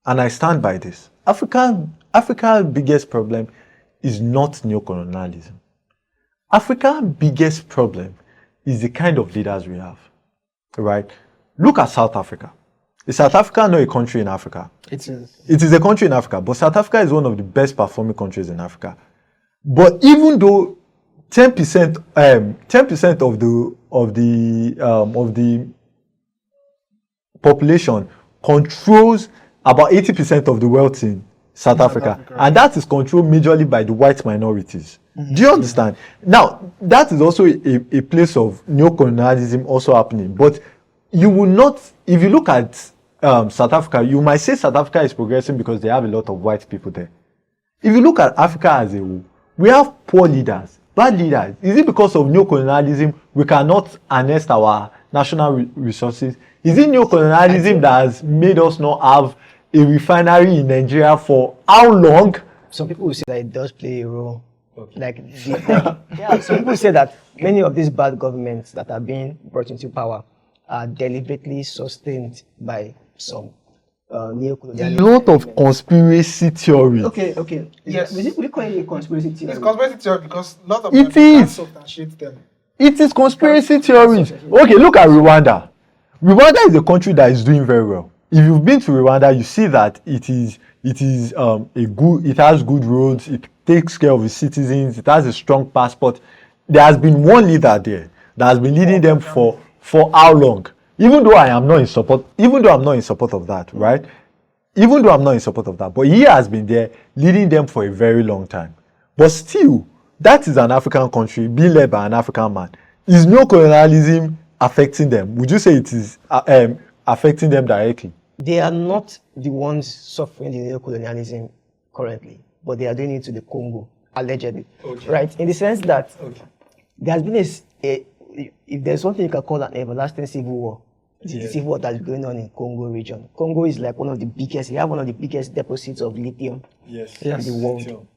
and I stand by this, Africa's biggest problem is not neocolonialism. Africa's biggest problem is the kind of leaders we have, right? Look at South Africa. Is South Africa not a country in Africa? It is. It is a country in Africa, but South Africa is one of the best performing countries in Africa. But even though 10% of the population controls about 80% of the wealth in South Africa, and that is controlled majorly by the white minorities. Do you understand? Now, that is also a place of neocolonialism also happening. But you will not, if you look at South Africa, you might say South Africa is progressing because they have a lot of white people there. If you look at Africa as a whole, we have poor leaders, bad leaders. Is it because of neocolonialism we cannot harness our national resources? Is it neocolonialism that has made us not have a refinery in Nigeria for how long? Some people will say that it does play a role. Okay. Some people say that many of these bad governments that are being brought into power are deliberately sustained by some neocolonialism. A lot of conspiracy theories. Okay. Yes. We call it a conspiracy theory. It's conspiracy theory because a lot of it them is. substantiate them. It is conspiracy theories. Okay, look at Rwanda. Rwanda is a country that is doing very well. If you've been to Rwanda, you see that it has good roads, it takes care of its citizens, it has a strong passport. There has been one leader there that has been leading them for how long? Even though I'm not in support of that, right? Even though I'm not in support of that, but he has been there leading them for a very long time. But still, that is an African country being led by an African man. Is neocolonialism affecting them? Would you say it is affecting them directly? They are not the ones suffering the neocolonialism currently, but they are doing it to the Congo, allegedly. Okay. Right? In the sense that there has been if there's one thing you can call an everlasting civil war, it's the civil war that's going on in Congo region. Congo is like one of the biggest deposits of lithium in the world. Lithium.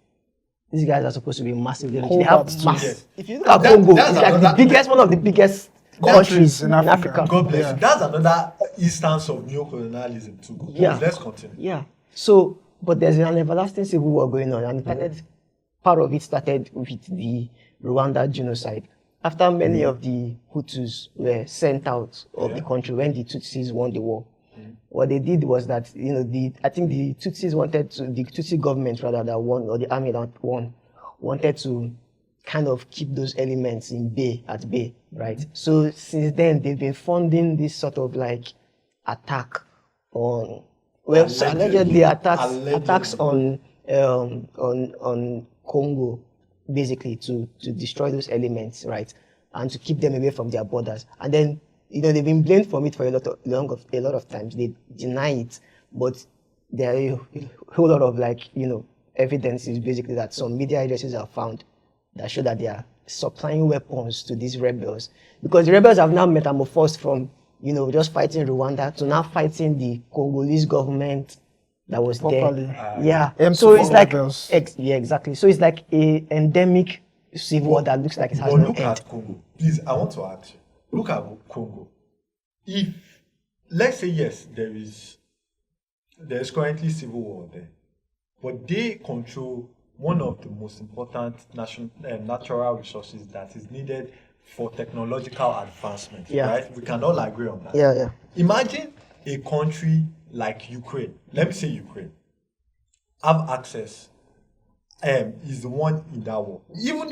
These guys are supposed to be massive. They have mass. If you look at Congo, it's like one of the biggest countries in Africa. God bless Yeah. you. That's another instance of neocolonialism too. Please, Yeah. let's continue. Yeah. So, but there's an everlasting civil war going on, and part of it started with the Rwanda genocide. After many of the Hutus were sent out of the country when the Tutsis won the war, what they did was that, I think the Tutsi government rather that won, or the army that won, wanted to kind of keep those elements at bay, right? So since then, they've been funding this sort of like attack on, allegedly attacks on Congo, basically to destroy those elements, right, and to keep them away from their borders. And then they've been blamed for it for a lot of times. They deny it, but there are a whole lot of evidence is basically that some media agencies have found that show that they are supplying weapons to these rebels, because the rebels have now metamorphosed from just fighting Rwanda to now fighting the Congolese government that was Properly. there. Yeah. M24 So it's like rebels. yeah, exactly. So it's like a endemic civil war that looks like it has But no look end. at Congo. Please, I want to ask you. Look at Congo. If, let's say, yes, there is currently civil war there, but they control one of the most important natural resources that is needed for technological advancement, Yeah. right? We can all agree on that. Yeah. Imagine a country like Ukraine, let me say Ukraine, have access, is the one in that war. Even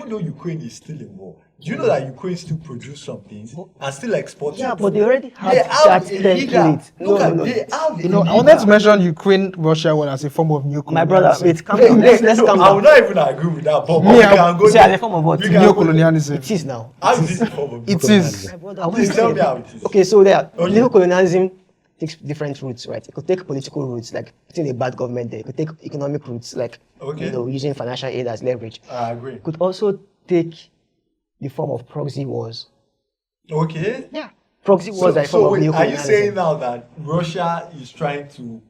though Ukraine is still in war, do you know that Ukraine still produce some things and still export? Yeah, it? but they already have They that have illegal. template. Look at No. they have I illegal. wanted to mention Ukraine-Russia one as a form of neocolonialism. My brother, wait, calm down. Let's calm I will down. not even agree with that, but Me, we I- can go See, there. as a form of what? We can go there. Neocolonialism. It is now. How is it a form of It is. neocolonialism? My brother, Please tell me how it is. Okay, so there, Okay. neocolonialism takes different routes, right? It could take political routes, like putting a bad government there. It could take economic routes, like Okay. using financial aid as leverage. I agree. It could also take the form of proxy wars. Okay. Yeah. Proxy wars are a form So of wait, are you neocolonialism. saying now that Russia is trying to,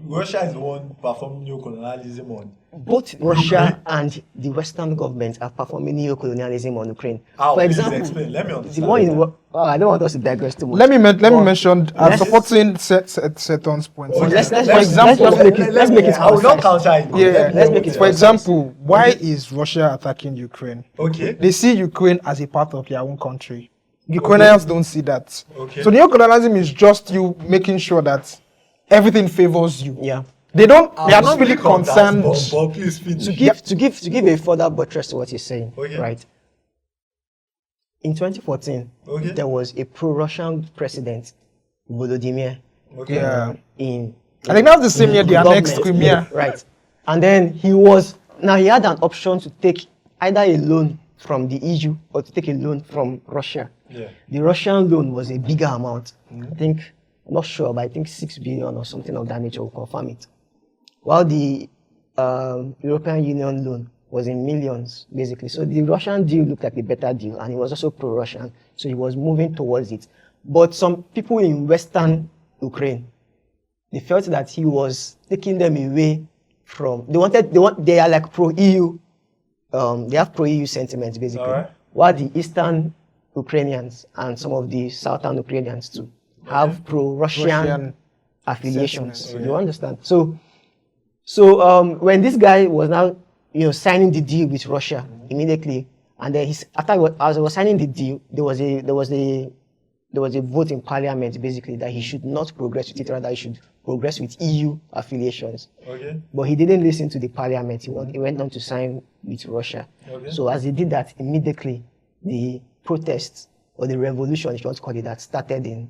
Russia is the one performing neocolonialism on? Both Russia and the Western governments are performing neocolonialism on Ukraine. How? For Please example, explain. Let me the understand. one in I don't want us to digress too much. Let me But mention. I'm let's- supporting Seton's point. Okay, let's For just example, let's make it I will not concise. counter it. Yeah, Let's make it for concise. example, why is Russia attacking Ukraine? Okay. They see Ukraine as a part of their own country. Ukrainians don't see that. Okay. So neocolonialism is just you making sure that everything favors you. Yeah. They are not I'll really speak on that, concerned. but please finish. To give a further buttress to what you're saying, Okay. right? In 2014, Okay. there was a pro-Russian president, Volodymyr, Okay. Yeah. in I think that's the same year they annexed government, Crimea. right? And then he had an option to take either a loan from the EU or to take a loan from Russia. Yeah. The Russian loan was a bigger amount. I think, I'm not sure, but I think 6 billion or something of that nature will confirm it. While the European Union loan was in millions, basically. So the Russian deal looked like a better deal, and he was also pro-Russian, so he was moving towards it. But some people in Western Ukraine, they felt that he was taking them away from. They are like pro-EU. They have pro-EU sentiments, basically. Alright. While the Eastern Ukrainians and some of the Southern Ukrainians too have pro-Russian Russian affiliations. sentiments, You understand? So when this guy was now signing the deal with Russia immediately, and then as he was signing the deal, there was a vote in parliament basically that he should not progress with it, rather he should progress with EU affiliations. Okay. But he didn't listen to the parliament. He went on to sign with Russia. Okay. So as he did that, immediately the protests or the revolution, if you want to call it that, started in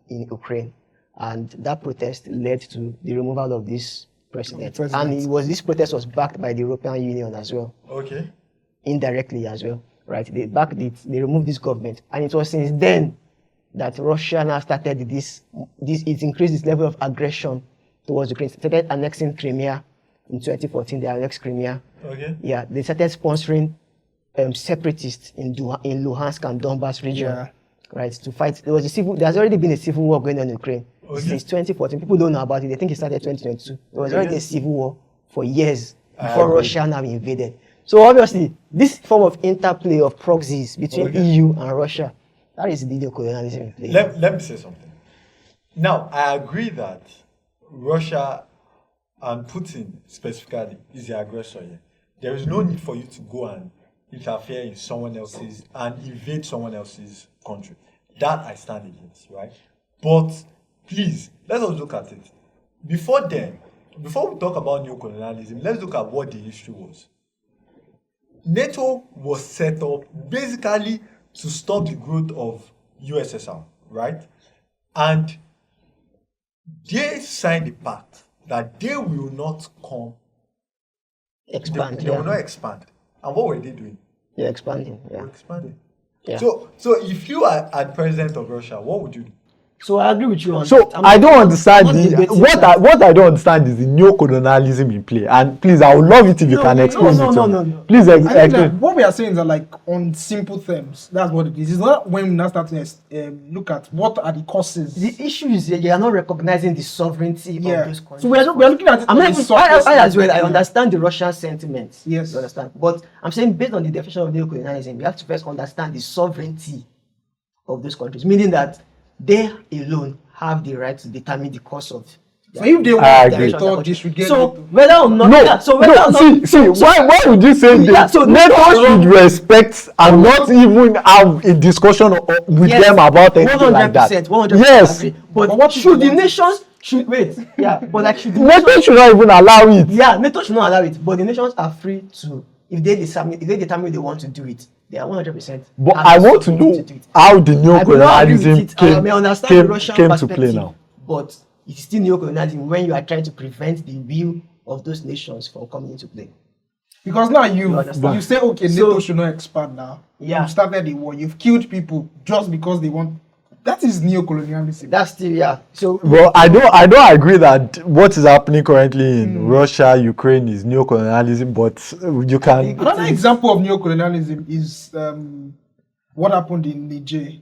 Ukraine, and that protest led to the removal of this president. And this protest was backed by the European Union as well, Okay. indirectly as well, right? They backed it. They removed this government, and it was since then that Russia now started it increased its level of aggression towards Ukraine. Started annexing Crimea in 2014. They annexed Crimea. Okay. Yeah, they started sponsoring separatists in Luhansk and Donbas region, Yeah. right, to fight. There's already been a civil war going on in Ukraine Okay. since 2014. People don't know about it. They think it started 2022. There was already a civil war for years I before agree. Russia now invaded. So obviously, this form of interplay of proxies between Okay. EU and Russia, that is the neocolonialism in play. Let me say something. Now, I agree that Russia and Putin specifically is the aggressor here. There is no need for you to go and interfere in someone else's and invade someone else's country. That I stand against, right? But please, let us look at it. Before we talk about neocolonialism, let's look at what the history was. NATO was set up basically to stop the growth of USSR, right? And they signed a pact that they will not come, Expand. they will not expand. And what were they doing? Yeah, expanding. They Yeah. were expanding. Yeah. So if you are president of Russia, what would you do? So I agree with you on So that. I don't not understand debating what that. I don't understand is the neocolonialism in play. And please, I would love it if you can explain no, it. no, to no, me. no. Please I think that explain. what we are saying is that, like, on simple terms, that's what it is. It's not when we now start to look at what are the causes. The issue is that you are not recognizing the sovereignty of those countries. So we are looking at it. I'm on not the even, surface I as well, level. I understand the Russian sentiments. Yes. You understand? But I'm saying based on the definition of neocolonialism, we have to first understand the sovereignty of those countries, meaning that they alone have the right to determine the course of. So if they I want agree. NATO, they should get So NATO. whether or not, No, yeah, so whether or not, see, why would you say Yeah, that so NATO NATO should respect and not even have a discussion with Yes, them about anything like that? 100%, Yes, agree. But But what should the should- nations should wait? Yeah, but like should the NATO nations, should not even allow it. yeah, NATO should not allow it. But the nations are free to, if they determine they want to do it, they are 100%. But have I the want to sovereignty know do it. how the I may not agree with neocolonialism it. I may understand the Russian came to perspective, play now. but it is still neocolonialism when you are trying to prevent the will of those nations from coming into play. Because now You understand? you say, okay, So- NATO should not expand now. Yeah. You've started the war. You've killed people just because they want. That is neocolonialism. That's still, yeah. So Well, I don't agree that what is happening currently in Russia, Ukraine is neocolonialism, but you can. Another example of neocolonialism is what happened in Niger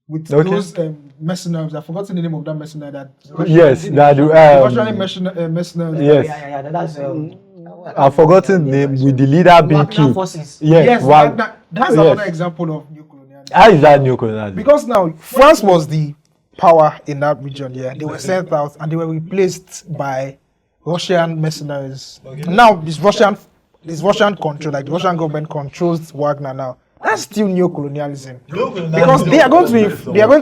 with Okay. those mercenaries. I've forgotten the name of that mercenary. That Yes, that Russian mercenaries. yes. yeah, that's I've forgotten the name with the leader being Wagner killed. forces. Yes, That's yes. another example of neocolonialism. How is that neocolonialism? Because now France was the power in that region. Yeah, they were sent out and they were replaced by Russian mercenaries. Now this Russian control, like the Russian government controls Wagner now. That's still neocolonialism because they are going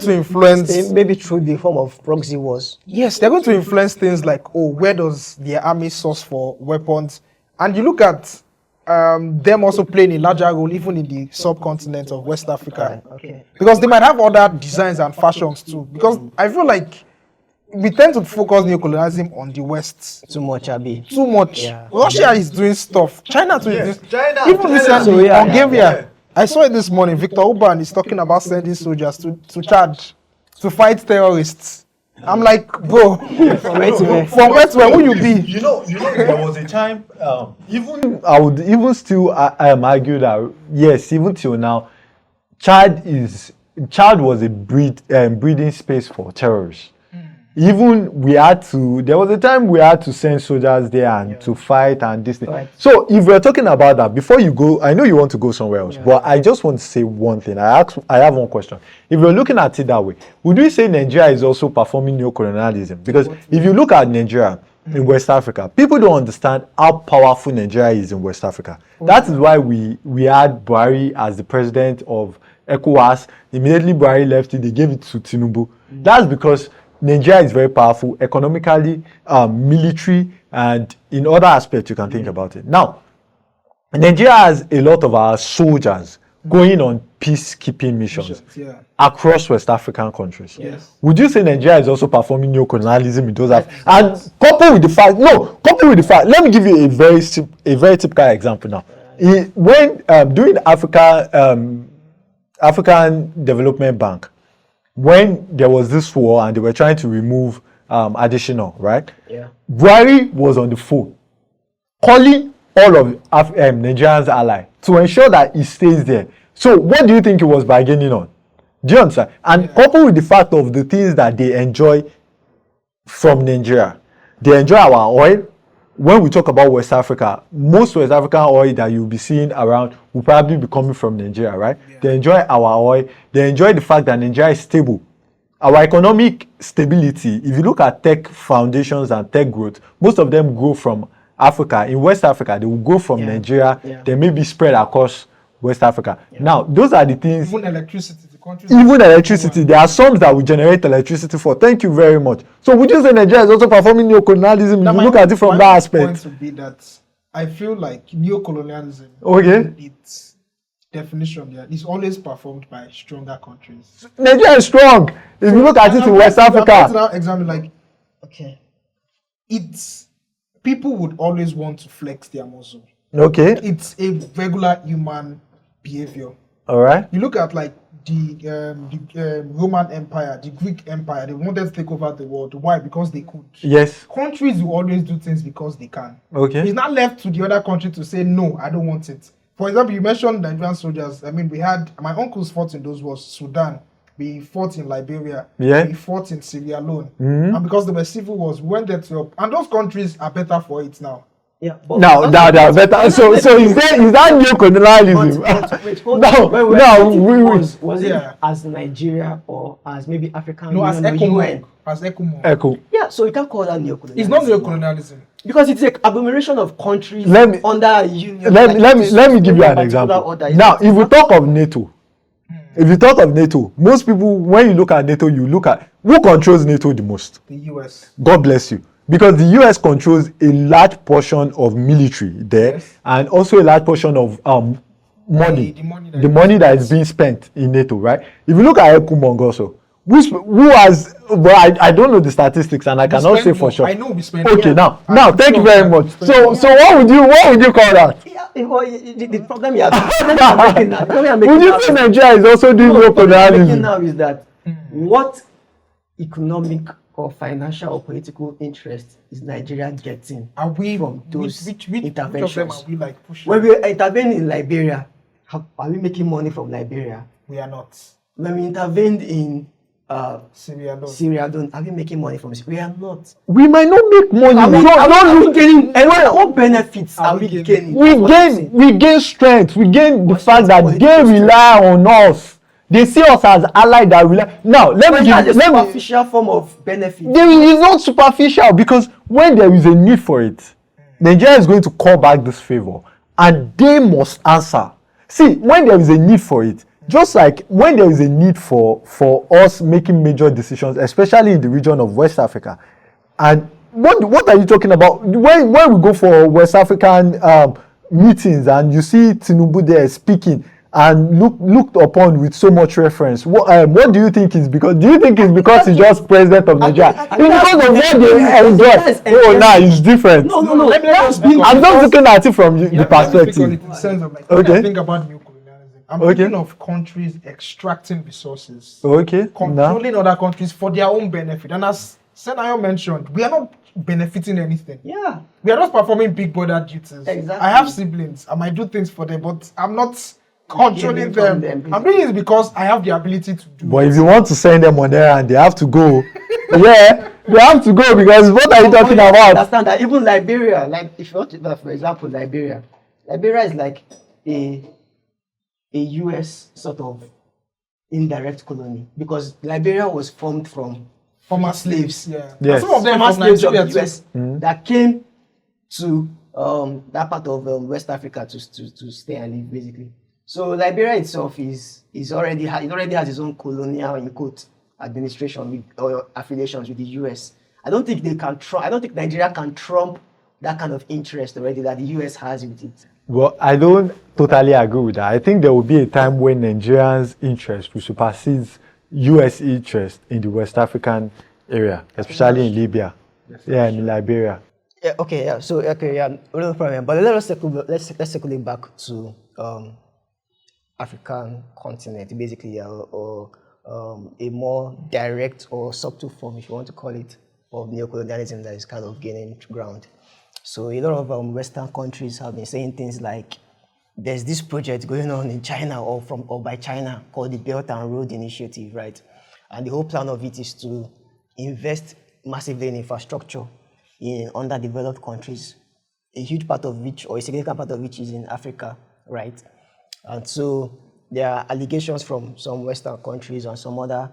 to influence. Maybe through the form of proxy wars. Yes, they're going to influence things like, oh, where does their army source for weapons? And you look at them also playing a larger role even in the subcontinent of West Africa. Okay. Because they might have other designs and fashions too. Because I feel like we tend to focus neocolonialism on the West Too much, Abi. too much. Yeah. Russia is doing stuff. China too Yes, is doing China- Even China- recently, So, yeah, Bulgaria. yeah. I saw it this morning. Viktor Orban is talking about sending soldiers to charge, to fight terrorists. I'm like, bro, From where to where? from where to where will you be? You know, there was a time, even I would even still argue that yes, even till now, Chad was a breeding space for terrorists. Even there was a time we had to send soldiers there and to fight and this thing. Right. So if we're talking about that, before you go, I know you want to go somewhere else, but I just want to say one thing. I have one question. If you're looking at it that way, would you say Nigeria is also performing neocolonialism? Because if you look at Nigeria in West Africa, people don't understand how powerful Nigeria is in West Africa. That is why we had Buhari as the president of ECOWAS. Immediately Buhari left it, they gave it to Tinubu. That's because Nigeria is very powerful economically, military, and in other aspects you can think about it. Now, Nigeria has a lot of our soldiers going on peacekeeping missions Yeah. across West African countries. Yes. Would you say Nigeria is also performing neocolonialism in those aspects? And coupled with the fact, let me give you a very typical example now. When during the African Development Bank, when there was this war and they were trying to remove additional, right? Yeah. Buhari was on the phone calling all of Nigeria's ally to ensure that he stays there. So what do you think he was bargaining on? Do you understand? And coupled with the fact of the things that they enjoy from Nigeria, they enjoy our oil, when we talk about West Africa, most West African oil that you'll be seeing around will probably be coming from Nigeria, right? Yeah. They enjoy our oil. They enjoy the fact that Nigeria is stable. Our economic stability, if you look at tech foundations and tech growth, most of them grow from Africa. In West Africa, they will go from Nigeria. Yeah. They may be spread across West Africa. Yeah. Now, those are the things. Even electricity. Even electricity. There are some that we generate electricity for. Thank you very much. So would you say Nigeria is also performing neocolonialism? If you look at it from that aspect. My point would be that I feel like neocolonialism, its definition is always performed by stronger countries. Nigeria is strong. If you look at it in West Africa. Now examine like, okay, it's people would always want to flex their muscle. Okay. It's a regular human behavior. All right. You look at like the Roman Empire, the Greek Empire, they wanted to take over the world. Why? Because they could. Yes. Countries will always do things because they can. Okay. It's not left to the other country to say, no, I don't want it. For example, you mentioned Nigerian soldiers. I mean, we had, my uncles fought in those wars, Sudan. We fought in Liberia. Yeah. We fought in Sierra Leone. And because there were civil wars, we went there to help. And those countries are better for it now. Yeah, now they are better. So is that neocolonialism? Was it as Nigeria or as maybe African? No, as UN? As ECO. Yeah, so you can't call that neocolonialism. It's not neocolonialism because it's an agglomeration of countries under a union. Let me give you an example. Now, if we talk of NATO, most people, when you look at NATO, you look at who controls NATO the most. The US. God bless you. Because the US controls a large portion of military there, and also a large portion of money. The money that is being spent in NATO, right? If you look at ECOMOG also, who has, well, I don't know the statistics and I cannot say for sure. I know we spend. Okay, now, thank you very much. So what would you call that? Yeah, the problem you are making now. Would you say Nigeria is also doing neocolonialism? Now is that what economic or financial or political interest is Nigeria getting from those interventions? Which of them are we like pushing? When we intervene in Liberia, are we making money from Liberia? We are not. When we intervened in Sierra Leone, are we making money from it? We are not. We might not make money. Are we getting what benefits are we getting? We gain strength. We gain the fact that they rely on us. They see us as allies that rely. Now, let me superficial form of benefit. It's not superficial because when there is a need for it, Nigeria is going to call back this favor, and they must answer. See, when there is a need for it, just like when there is a need for us making major decisions, especially in the region of West Africa, and what are you talking about? When we go for West African meetings and you see Tinubu there speaking and looked upon with so much reference, what do you think is because? Do you think it's because he's just president of Nigeria? It's because of what they enjoy. Oh, nah, it's different. No. I'm just looking at it from the perspective. In the sense of like, when I think about neocolonialism, I'm thinking of countries extracting resources, controlling other countries for their own benefit. And as Senayo mentioned, we are not benefiting anything. Yeah, we are not performing big brother duties. Exactly. I have siblings. I might do things for them, but I'm not controlling them. I'm doing it because I have the ability to do it. But if you want to send them on there and they have to go, they have to go because what are you talking about? I understand that even Liberia, like if you want to, for example, Liberia is like a US sort of indirect colony because Liberia was formed from former slaves. Yes. Some of them former from slaves of Nigeria the US that came to that part of West Africa to stay and live basically. So Liberia itself is already has its own colonial in quote administration with, or affiliations with the US. I don't think Nigeria can trump that kind of interest already that the US has with it. Well, I don't totally agree with that. I think there will be a time when Nigerians' interest will supersede US interest in the West African area, especially in Libya, in Liberia. No problem. But let's circle back to African continent, basically, or a more direct or subtle form, if you want to call it, of neocolonialism that is kind of gaining ground. So a lot of Western countries have been saying things like, there's this project going on in China or by China called the Belt and Road Initiative, right? And the whole plan of it is to invest massively in infrastructure in underdeveloped countries a huge part of which, or a significant part of which, is in Africa, right? And so there are allegations from some Western countries and some other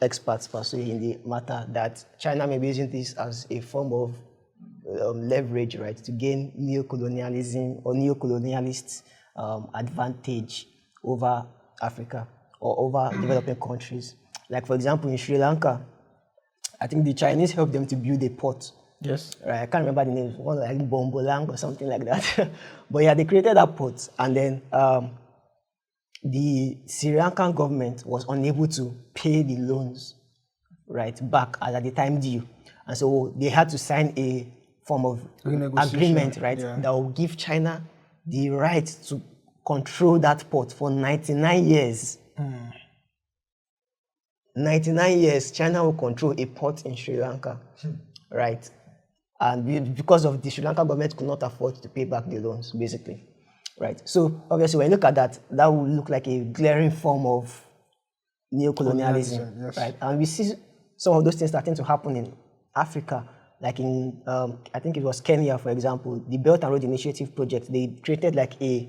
experts per se in the matter that China may be using this as a form of leverage, right, to gain neocolonialism or neocolonialist advantage over Africa or over developing countries. Like, for example, in Sri Lanka, I think the Chinese helped them to build a port. Yes. Right, I can't remember the name, one like Bombolang or something like that. But yeah, they created that port, and then the Sri Lankan government was unable to pay the loans, right, back at the time due. And so they had to sign a form of agreement, right, that will give China the right to control that port for 99 years. 99 years, China will control a port in Sri Lanka, right? And because of the Sri Lankan government could not afford to pay back the loans, basically, right? So obviously, when you look at that, that would look like a glaring form of neocolonialism, yes. right? And we see some of those things starting to happen in Africa, like in, I think it was Kenya, for example, the Belt and Road Initiative project. They created like a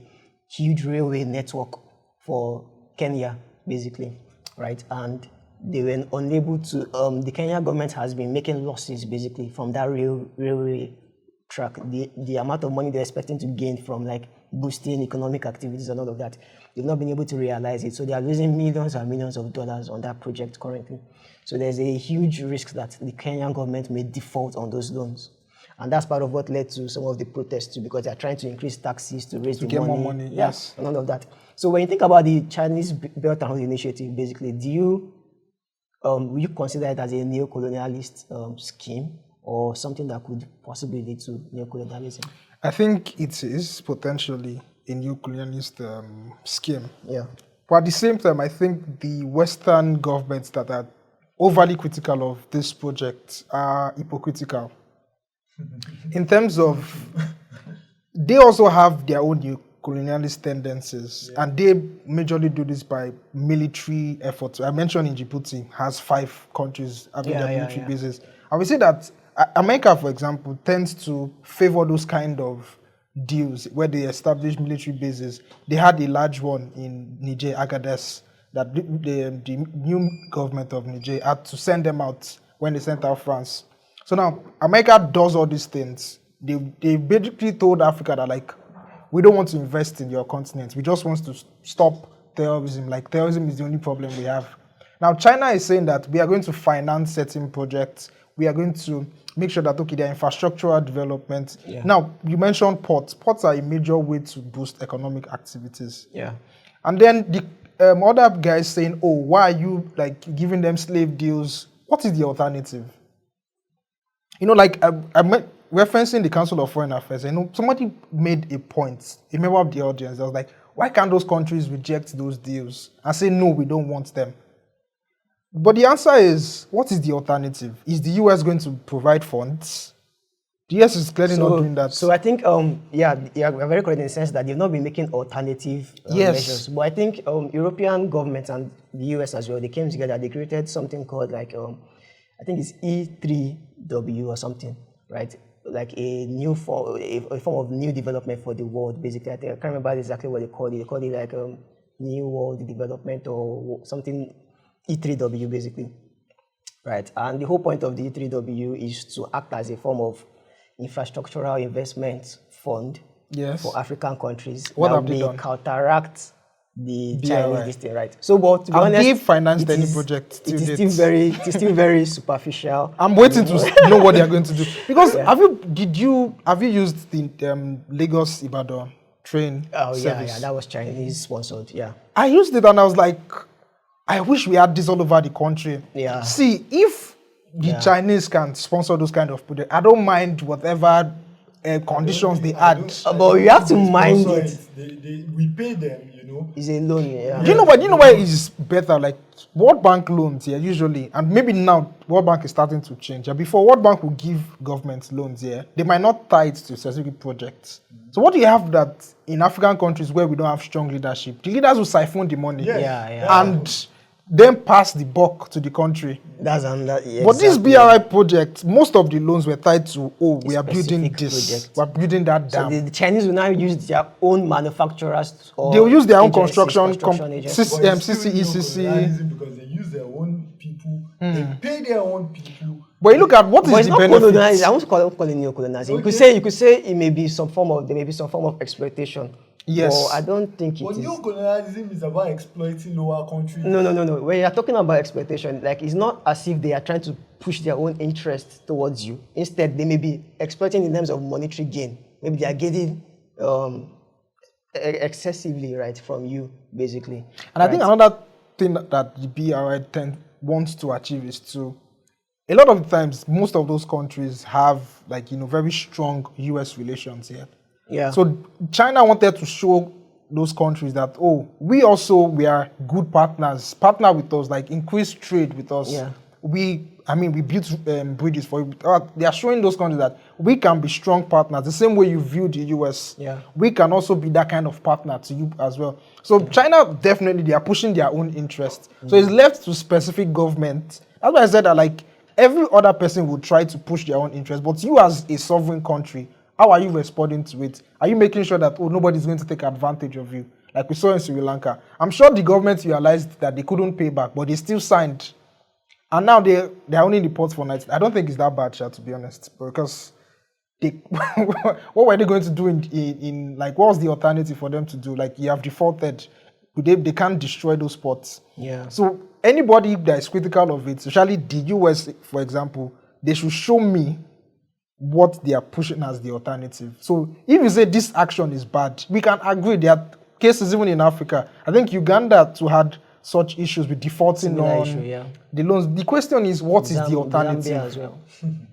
huge railway network for Kenya, basically, right? And they were unable to, the Kenya government has been making losses basically from that railway track. The amount of money they're expecting to gain from like boosting economic activities and all of that, they've not been able to realize it. So they are losing millions and millions of dollars on that project currently. So there's a huge risk that the Kenyan government may default on those loans. And that's part of what led to some of the protests too, because they're trying to increase taxes to raise the get money. more money, yes. And all of that. So when you think about the Chinese Belt and Road Initiative, basically, will you consider it as a neocolonialist scheme or something that could possibly lead to neocolonialism? I think it is potentially a neocolonialist scheme. Yeah. But at the same time, I think the Western governments that are overly critical of this project are hypocritical. In terms of, they also have their own neocolonialist tendencies, and they majorly do this by military efforts. I mentioned in Djibouti has 5 countries having their military bases. I would say that America, for example, tends to favor those kind of deals where they establish military bases. They had a large one in Niger, Agadez, that the new government of Niger had to send them out when they sent out France. So now America does all these things. They basically told Africa that, like, we don't want to invest in your continent. We just want to stop terrorism. Like, terrorism is the only problem we have. Now China is saying that we are going to finance certain projects. We are going to make sure that, okay, their infrastructural development. Yeah. Now, you mentioned ports. Ports are a major way to boost economic activities. Yeah. And then the other guys saying, oh, why are you like giving them slave deals? What is the alternative? You know, like I'm referencing the Council of Foreign Affairs. I know somebody made a point, a member of the audience, that was like, why can't those countries reject those deals and say, no, we don't want them? But the answer is, what is the alternative? Is the US going to provide funds? The US is clearly not doing that. So I think, we're very correct in the sense that they've not been making alternative measures. But I think European governments and the US as well, they came together, they created something called like, I think it's E3W or something, right? Like a new form, a form of new development for the world, basically. I can't remember exactly what they called it. They called it like New World Development or something, E3W basically, right? And the whole point of the E3W is to act as a form of infrastructural investment fund for African countries. What have they done? Counteract the Chinese this thing, right? So, but to be honest, they financed any project. It is still very superficial. I'm waiting to know what they are going to do, because have you used the Lagos Ibadan train service? Yeah, that was Chinese sponsored. Yeah, I used it and I was like, I wish we had this all over the country. Yeah. See, if the Chinese can sponsor those kind of projects, I don't mind whatever conditions they add. But you have to mind it. We pay them, you know. It's a loan, yeah. Do you know why it's better? Like World Bank loans here usually, and maybe now World Bank is starting to change. Before, World Bank will give government loans here. They might not tie it to specific projects. So what do you have that in African countries where we don't have strong leadership? The leaders will siphon the money. Yeah. And then pass the buck to the country. That's another. Yeah, But this exactly. BRI project, most of the loans were tied to, we are building Specific this, project. we're building that So dam. the Chinese will now use their own manufacturers or They will use their own agencies, construction agencies. But it's still CCECC. neocolonialism because they use their own people, they pay their own people. But you look at what But is it's the not benefit. colonialism. I won't call it neocolonialism. Okay. You could say it may be some form of, there may be some form of exploitation. Yes. But I don't think it But is. neocolonialism is about exploiting lower countries. No. When you're talking about exploitation, like it's not as if they are trying to push their own interest towards you. Instead, they may be exploiting in terms of monetary gain. Maybe they are getting excessively, right, from you, basically. And I think another thing that the BRI wants to achieve is to, a lot of the times, most of those countries have very strong US relations here. Yeah. So China wanted to show those countries that, we are good partners, partner with us, like increase trade with us. Yeah. We built bridges for you. They are showing those countries that we can be strong partners, the same way you view the US. Yeah. We can also be that kind of partner to you as well. So China, definitely, they are pushing their own interest. So it's left to specific government. That's why I said that every other person would try to push their own interest, but you as a sovereign country, how are you responding to it? Are you making sure that nobody's going to take advantage of you? Like we saw in Sri Lanka. I'm sure the government realized that they couldn't pay back, but they still signed. And now they're only in the port for nights. I don't think it's that bad, to be honest, because what were they going to do in what was the alternative for them to do? Like, you have defaulted. They can't destroy those ports. Yeah. So anybody that is critical of it, especially the US, for example, they should show me what they are pushing as the alternative. So if you say this action is bad, we can agree. There are cases even in Africa. I think Uganda too had such issues with defaulting on the loans. The question is, what is the alternative? Zambia as well.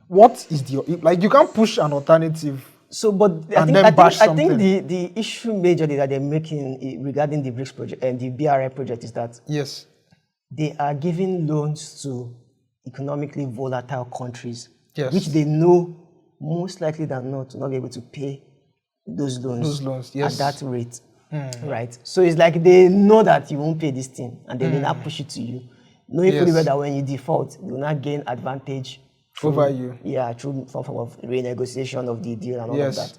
What is the you can't push an alternative. So, but I think the issue majorly that they're making regarding the BRICS project and the BRI project is that yes, they are giving loans to economically volatile countries, yes, which they know most likely than not to not be able to pay those loans, yes, at that rate. Right? So it's like they know that you won't pay this thing and they will not push it to you. Knowing fully well that when you default, they will not gain advantage over you. Yeah, through some form of renegotiation of the deal and all of that.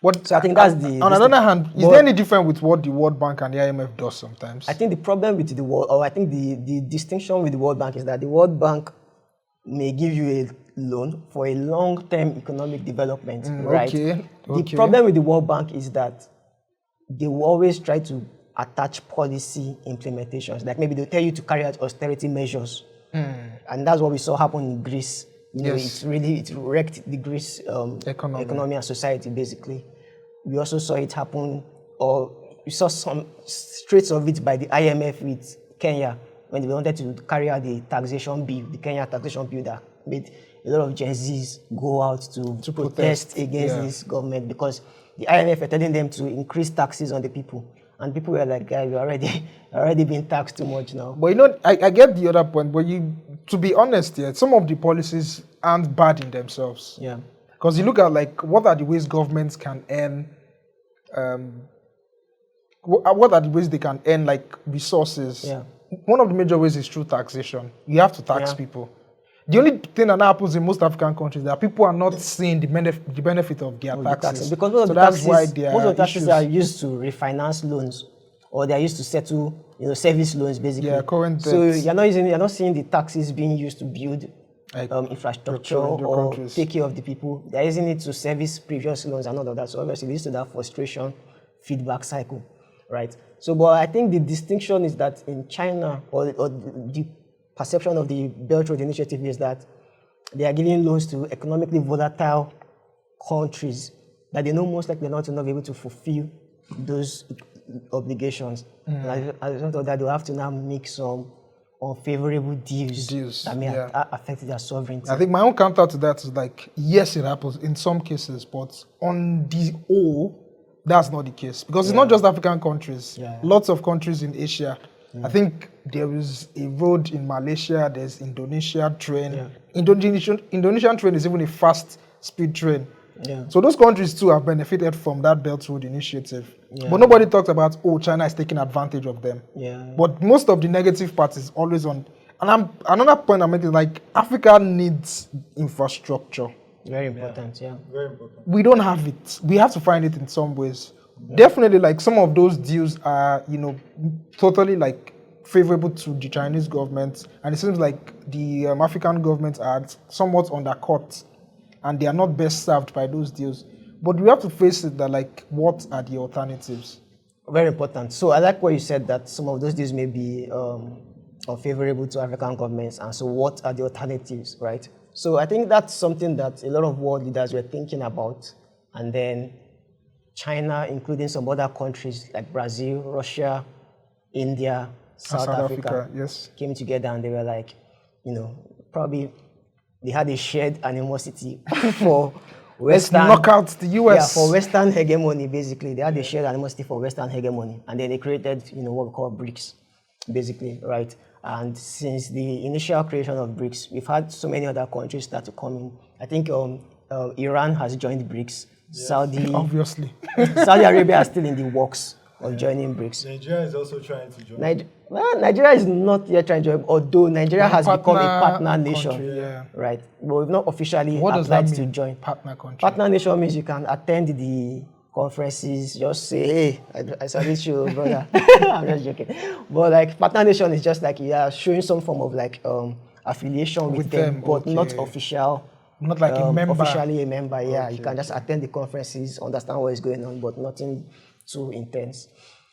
But so I think that's the... On the other hand, is there any difference with what the World Bank and the IMF does sometimes? I think the problem with the World... Or I think the distinction with the World Bank is that the World Bank may give you a loan for a long-term economic development, right? Okay. The problem with the World Bank is that they will always try to attach policy implementations. Like maybe they'll tell you to carry out austerity measures. And that's what we saw happen in Greece. It wrecked the Greece economy and society, basically. We also saw it happen, or we saw some traits of it by the IMF with Kenya when they wanted to carry out the taxation bill, the Kenya taxation bill that made a lot of Gen Zs go out to protest against this government because the IMF were telling them to increase taxes on the people. And people were like, guys, we're already being taxed too much now. But I get the other point, but to be honest here, some of the policies aren't bad in themselves. Yeah. Because you look at what are the ways governments can earn, what are the ways they can earn resources? Yeah. One of the major ways is through taxation. You have to tax people. The only thing that happens in most African countries is that people are not seeing the benefit of their taxes. Because most of the taxes are used to refinance loans, or they are used to settle, service loans basically. Yeah, current debt. So you're not seeing the taxes being used to build infrastructure or take care of the people. They're using it to service previous loans and all of that. So obviously, it leads to that frustration feedback cycle, right? So, but I think the distinction is that in China, or the perception of the Belt Road Initiative is that they are giving loans to economically volatile countries that they know most likely not to not be able to fulfill those obligations. And as a result of that, they'll have to now make some unfavorable deals that may affect their sovereignty. I think my own counter to that is yes, it happens in some cases, but on the whole, that's not the case. Because it's not just African countries. Lots of countries in Asia. I think there is a road in Malaysia, there's Indonesia train. Indonesian train is even a fast speed train. Yeah. So those countries too have benefited from that Belt Road Initiative. Yeah. But nobody talks about, oh, China is taking advantage of them. Yeah. But most of the negative part is always on. And another point I'm making, like, Africa needs infrastructure. Very important, yeah. Very important. We don't have it. We have to find it in some ways. Definitely, like, some of those deals are, totally, like, favorable to the Chinese government. And it seems like the African governments are somewhat undercut. And they are not best served by those deals. But we have to face it that, like, what are the alternatives? Very important. So I like what you said, that some of those deals may be unfavorable to African governments. And so what are the alternatives, right? So I think that's something that a lot of world leaders were thinking about. And then China, including some other countries like Brazil, Russia, India, South Africa, yes, came together and they were like, probably they had a shared animosity for let's Western. knock out the US. Yeah, for Western hegemony, basically. They had a shared animosity for Western hegemony. And then they created, what we call BRICS, basically, right? And since the initial creation of BRICS, we've had so many other countries start to come in. I think Iran has joined BRICS. Yes. Saudi, obviously. Saudi Arabia is still in the works of joining BRICS. Nigeria is also trying to join. Nigeria is not yet trying to join, although Nigeria has become a partner nation, country, right? But we've not officially what applied does that to mean, join. Partner country. Partner nation means you can attend the conferences, just say, hey, I salute you, brother. I'm just joking. But like partner nation is just like you are showing some form of like affiliation with them, but okay. not official. Not like a member. Officially a member, yeah. Okay, you can just attend the conferences, understand what is going on, but nothing too intense.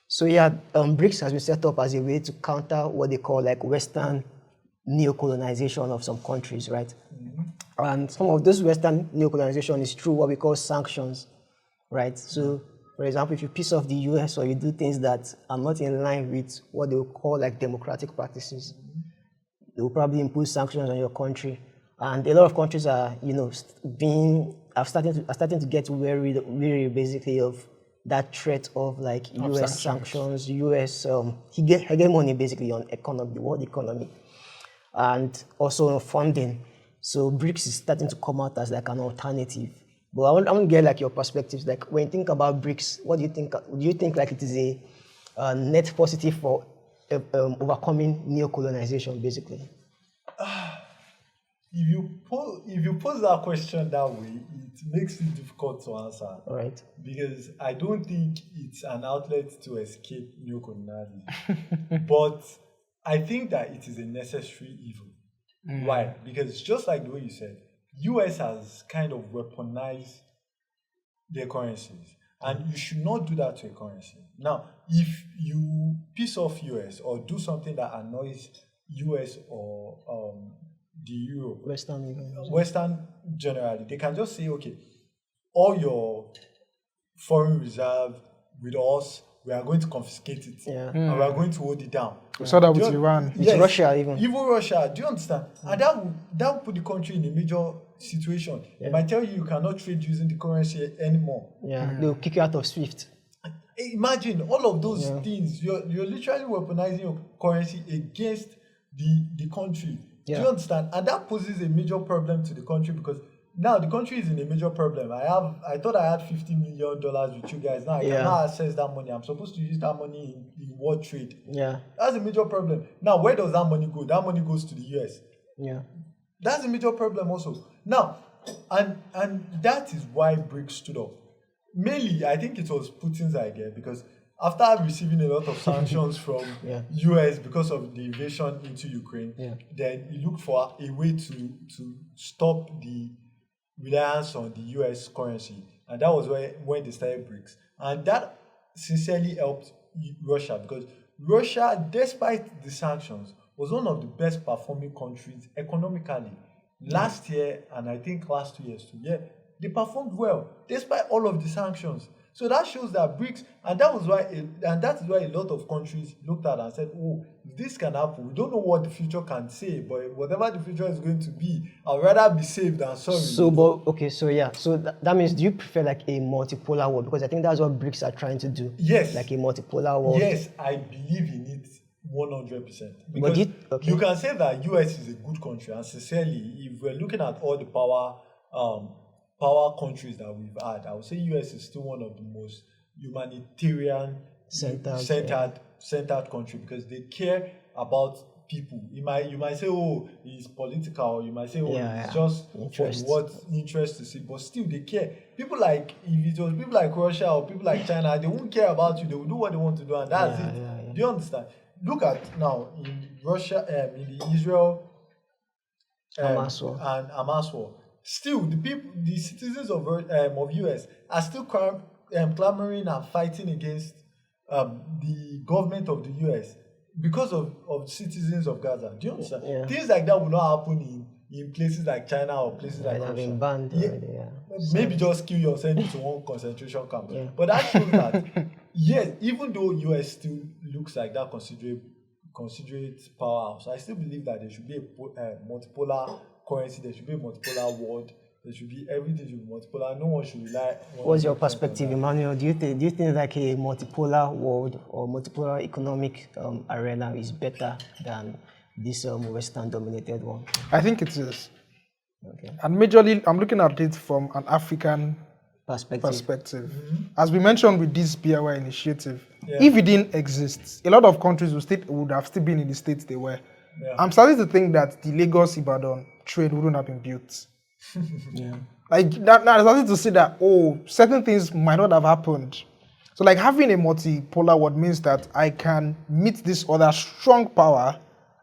So yeah, BRICS has been set up as a way to counter what they call like Western neocolonization of some countries, right? Mm-hmm. And some of this Western neocolonization is through what we call sanctions, right? So, for example, if you piss off the US or you do things that are not in line with what they will call like democratic practices, they will probably impose sanctions on your country. And a lot of countries are, starting to get weary basically of that threat of like US sanctions, US hegemony basically on economy, the world economy, and also on funding. So BRICS is starting to come out as like an alternative. But I want to get like your perspectives. Like when you think about BRICS, what do you think? Do you think like it is a net positive for overcoming neocolonization, basically? If you pose that question that way, it makes it difficult to answer. All right. Because I don't think it's an outlet to escape neocolonialism. But I think that it is a necessary evil. Why? Because just like the way you said, US has kind of weaponized their currencies. And you should not do that to a currency. Now, if you piss off US or do something that annoys US or the Euro, Western generally, they can just say, okay, all your foreign reserve with us, we are going to confiscate it, and we are going to hold it down. We saw that with Iran. With Russia even. Even Russia, do you understand? And that will put the country in a major situation. It might tell you cannot trade using the currency anymore. They'll kick you out of SWIFT. Imagine all of those things. You're literally weaponizing your currency against the country. Do you understand? And that poses a major problem to the country because now the country is in a major problem. I thought I had $50 million with you guys. Now I cannot access that money. I'm supposed to use that money in what trade? That's a major problem. Now, where does that money go? That money goes to the US. That's a major problem also. Now, and that is why BRICS stood up. Mainly, I think it was Putin's idea because after receiving a lot of sanctions from US because of the invasion into Ukraine, then he looked for a way to stop the reliance on the US currency. And that was when they started BRICS. And that sincerely helped Russia because Russia, despite the sanctions, was one of the best performing countries economically. Last year, and I think last 2 years too, they performed well despite all of the sanctions. So that shows that BRICS, and that is why a lot of countries looked at and said, "Oh, if this can happen, we don't know what the future can say, but whatever the future is going to be, I'd rather be safe than sorry." So that means, do you prefer like a multipolar world? Because I think that's what BRICS are trying to do. Yes, like a multipolar world. Yes, I believe in it 100%. Because you can say that US is a good country, and sincerely, if we're looking at all the power power countries that we've had, I would say US is still one of the most humanitarian centered country, because they care about people. You might say, oh, it's political. You might say, oh, it's just interest. for what interest to see, but still they care. People like, if it was people like Russia or people like China, they won't care about you. They will do what they want to do, and that's it. Do you understand? Look at now in Russia, in the Israel and Hamas war. Still, the citizens of US are still clamoring and fighting against the government of the US because of citizens of Gaza. Do you understand? Things like that will not happen in places like China or places like Russia. Been banned already, Maybe just kill yourself into one concentration camp. But that shows that, yes, even though US still looks like that considerate powerhouse, I still believe that there should be a multipolar currency, there should be a multipolar world, there should be everything should be multipolar. No one should rely. What's your perspective, Emmanuel? Do you think like a multipolar world or multipolar economic arena is better than this Western-dominated one? I think it is. Okay. And majorly, I'm looking at it from an African perspective. As we mentioned with this BRI initiative, if it didn't exist, a lot of countries would have still been in the states they were. I'm starting to think that the Lagos-Ibadan trade wouldn't have been built. Like that, I'm starting to see that, certain things might not have happened. So like having a multipolar world means that I can meet this other strong power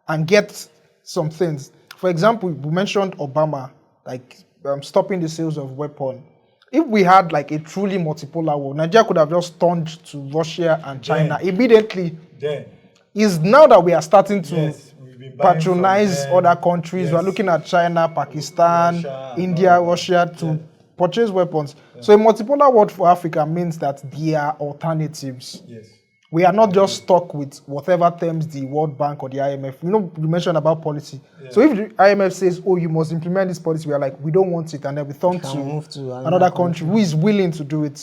and get some things. For example, we mentioned Obama, like stopping the sales of weapons. If we had like a truly multipolar world, Nigeria could have just turned to Russia and China immediately. It's now that we are starting to patronize other countries. We're looking at China, Pakistan, Russia, India, Russia to purchase weapons. So a multipolar world for Africa means that there are alternatives. We are not just stuck with whatever terms the World Bank or the IMF. You mentioned about policy. So if the IMF says, you must implement this policy, we are like, we don't want it. And then we turn to another country who is willing to do it.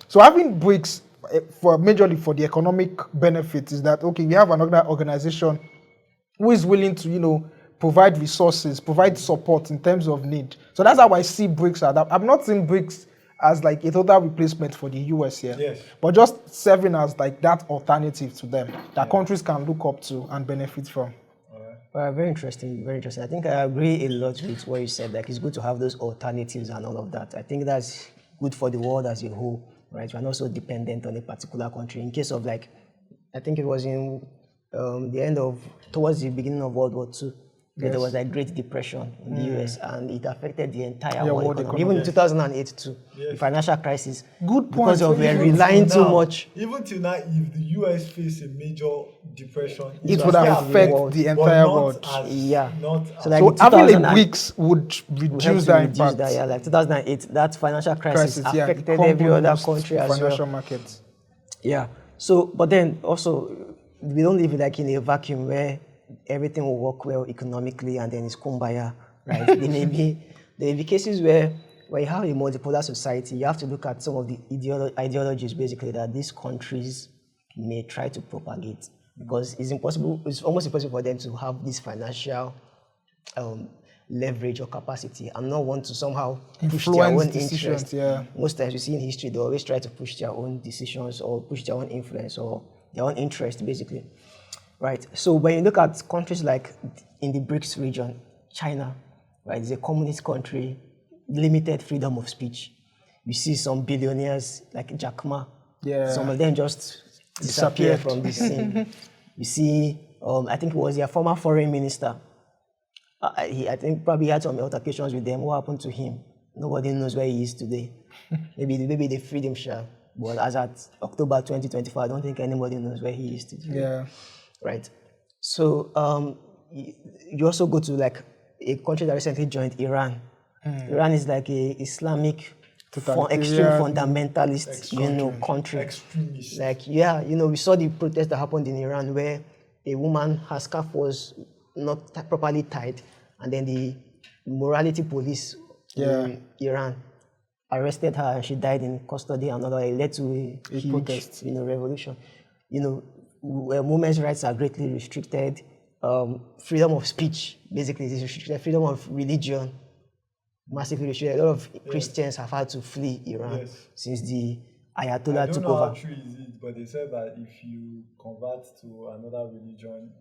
So having BRICS, majorly for the economic benefits, is that, we have another organization who is willing to, provide resources, provide support in terms of need. So that's how I see BRICS. I'm not seeing BRICS as like a total replacement for the US here, but just serving as like that alternative to them that countries can look up to and benefit from. Very interesting, very interesting. I think I agree a lot with what you said. Like, it's good to have those alternatives and all of that. I think that's good for the world as a whole, right? We're not so dependent on a particular country. In case of like, I think it was in towards the beginning of World War II, there was a Great Depression in the US, and it affected the entire world economy. Even in 2008 too, the financial crisis. Good point. Because of we're relying too much. Even till now, if the US faced a major depression, it would affect the entire world. So having a BRICS would reduce that impact. Like 2008, that financial crisis affected every other country as well. Financial markets. So, but then also, we don't live like in a vacuum where everything will work well economically and then it's kumbaya, right? There may be cases where you have a multipolar society, you have to look at some of the ideologies basically that these countries may try to propagate, because it's almost impossible for them to have this financial leverage or capacity and not want to somehow push their own interest. Most times you see in history, they always try to push their own decisions or push their own influence or their own interest basically. Right. So when you look at countries like in the BRICS region, China, right, it's a communist country, limited freedom of speech. You see some billionaires like Jack Ma. Some of them just disappear from the scene. You see, I think it was their former foreign minister. I think probably had some altercations with them. What happened to him? Nobody knows where he is today. Maybe they freed him, but as at October 2024, I don't think anybody knows where he is today. Right. So you also go to like a country that recently joined Iran. Iran is like a Islamic extreme fundamentalist, country. Extremist. Like, we saw the protest that happened in Iran where a woman, her scarf was not properly tied, and then the morality police in Iran arrested her and she died in custody, and it led to a huge protest, revolution. Where women's rights are greatly restricted, freedom of speech basically is restricted, freedom of religion massively restricted. A lot of Christians have had to flee Iran since the Ayatollah I don't took know over. how true is it, but they said that if you convert to another religion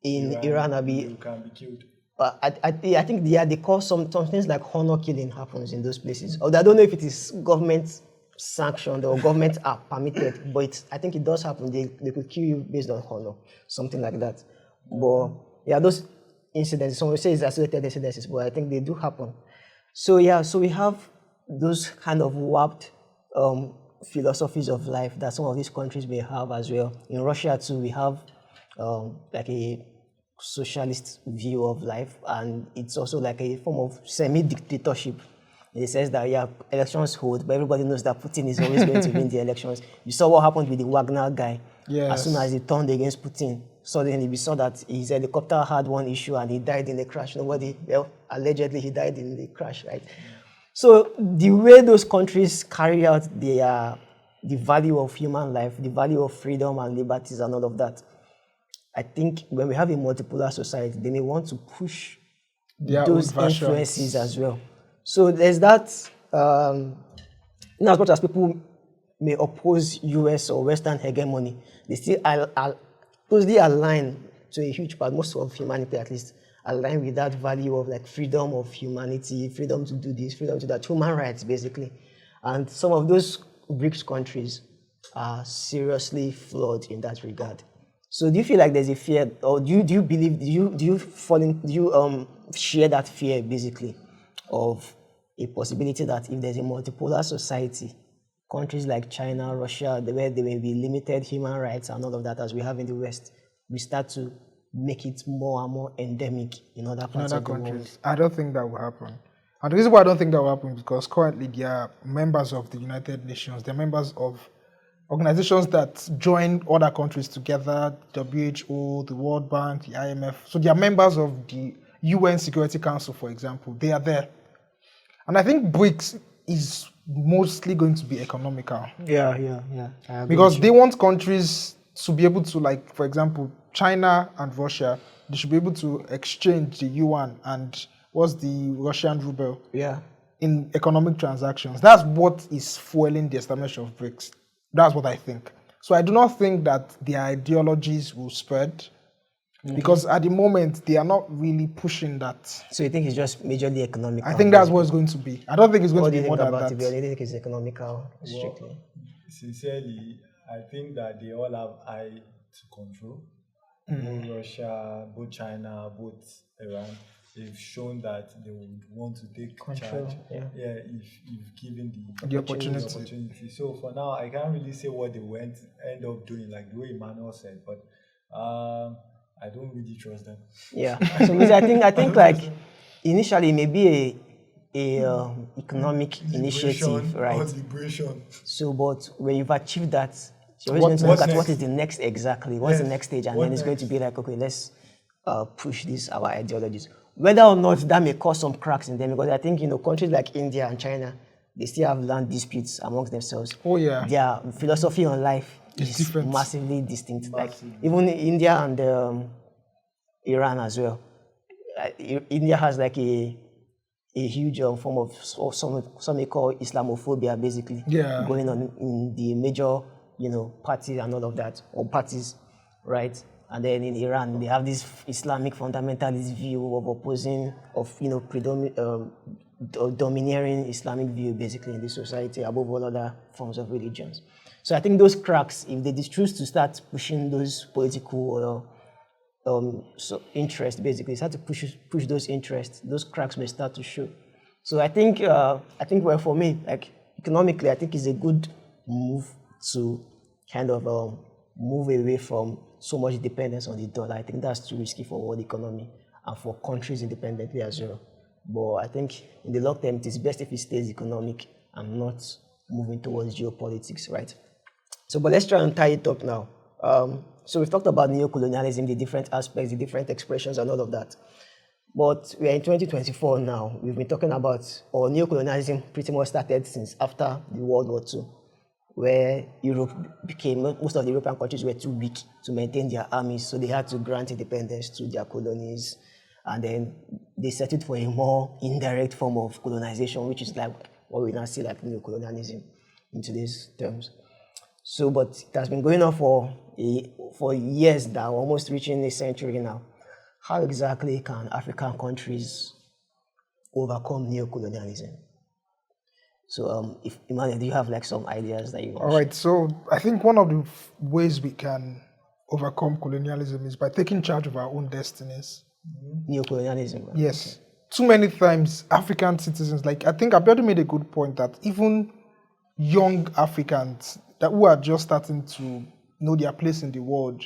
in Iran, you can be killed. But I think they call some things like honor killing happens in those places. Although I don't know if it is government sanctioned or government are permitted, but I think it does happen. They could kill you based on honor, something like that. But yeah, those incidents, some will say it's isolated incidences, but I think they do happen. So yeah, so we have those kind of warped philosophies of life that some of these countries may have as well. In Russia too, we have like a socialist view of life, and it's also like a form of semi-dictatorship. It says that elections hold, but everybody knows that Putin is always going to win the elections. You saw what happened with the Wagner guy. As soon as he turned against Putin, suddenly we saw that his helicopter had one issue and he died in a crash. Allegedly he died in the crash, right? So the way those countries carry out the value of human life, the value of freedom and liberties and all of that, I think when we have a multipolar society, they may want to push those influences as well. So there's that, in as much as people may oppose US or Western hegemony, they still closely align to a huge part, most of humanity at least, align with that value of like freedom of humanity, freedom to do this, freedom to that, human rights basically. And some of those BRICS countries are seriously flawed in that regard. So do you feel like there's a fear, or do you believe, do you share that fear basically of a possibility that if there's a multipolar society, countries like China, Russia, where there may be limited human rights and all of that as we have in the West, we start to make it more and more endemic in other parts of the world? I don't think that will happen. And the reason why I don't think that will happen is because currently they are members of the United Nations, they're members of organizations that join other countries together, WHO, the World Bank, the IMF. So they are members of the UN Security Council, for example. They are there. And I think BRICS is mostly going to be economical. Yeah. Because they want countries to be able to, like, for example, China and Russia, they should be able to exchange the yuan and what's the Russian ruble in economic transactions. That's what is fueling the establishment of BRICS. That's what I think. So I do not think that their ideologies will spread because at the moment they are not really pushing that. So you think it's just majorly economical? I think that's what it's going to be. I don't think it's going to be more than that. What do you think it's economical, strictly? Well, sincerely, I think that they all have eye to control. Both Russia, both China, both Iran. They've shown that they would want to take control. If given the opportunity. So for now, I can't really say what they will end up doing, like the way Emmanuel said, but I don't really trust them. Yeah. So I think like initially maybe a economic initiative, right? Liberation. So, but when you've achieved that, you're always going to look at what is the next exactly, what's the next stage, and then it's going to be like, okay, let's push our ideologies. Whether or not that may cause some cracks in them, because I think, countries like India and China, they still have land disputes amongst themselves. Their philosophy on life is different. Massively distinct. Like even India and Iran as well. India has like a huge form of some may call Islamophobia basically going on in the major parties and all of that, or parties, right? And then in Iran, they have this Islamic fundamentalist view of opposing, domineering Islamic view basically in the society above all other forms of religions. So I think those cracks, if they choose to start pushing those political interests, basically start to push those interests, those cracks may start to show. So I think well, for me, like economically, I think it's a good move to kind of move away from so much dependence on the dollar. I think that's too risky for world economy and for countries independently as well. But I think in the long term, it is best if it stays economic and not moving towards geopolitics, right? So, but let's try and tie it up now. So we've talked about neocolonialism, the different aspects, the different expressions and all of that. But we are in 2024 now. We've been talking about, or neocolonialism pretty much started since after the World War II, where most of the European countries were too weak to maintain their armies, so they had to grant independence to their colonies. and then they settled for a more indirect form of colonization, which is like what we now see like neocolonialism in today's terms. So, but it has been going on for years now, almost reaching a century now. How exactly can African countries overcome neocolonialism? So, if Emmanuel, do you have like some ideas that you want? All right, so I think one of the ways we can overcome colonialism is by taking charge of our own destinies. Neocolonialism. Right? Yes. Too many times, African citizens, like I think Abiodun made a good point that even young Africans that who are just starting to know their place in the world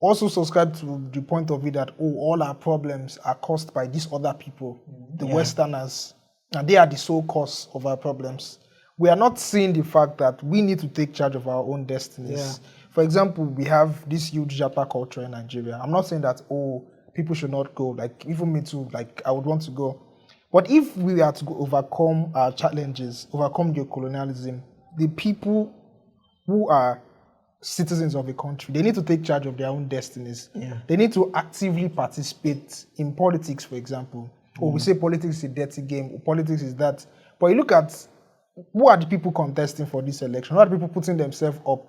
also subscribe to the point of view that, oh, all our problems are caused by these other people, the Westerners, and they are the sole cause of our problems. We are not seeing the fact that we need to take charge of our own destinies. For example, we have this huge Japa culture in Nigeria. I'm not saying that, oh, people should not go, like even me too, like I would want to go. But if we are to overcome our challenges, overcome colonialism, the people who are citizens of a country, they need to take charge of their own destinies. They need to actively participate in politics, for example. Or we say politics is a dirty game, politics is that. But you look at who are the people contesting for this election, who are the people putting themselves up.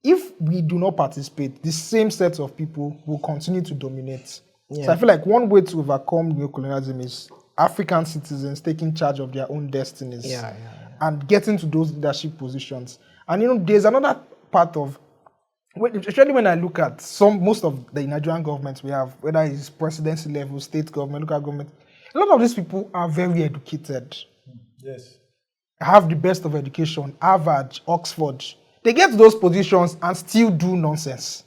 If we do not participate, the same set of people will continue to dominate. So I feel like one way to overcome neocolonialism is African citizens taking charge of their own destinies and getting to those leadership positions. And you know, there's another part of, especially when I look at most of the Nigerian governments we have, whether it's presidency level, state government, local government, a lot of these people are very educated. Yes. Have the best of education, Harvard, Oxford. They get to those positions and still do nonsense.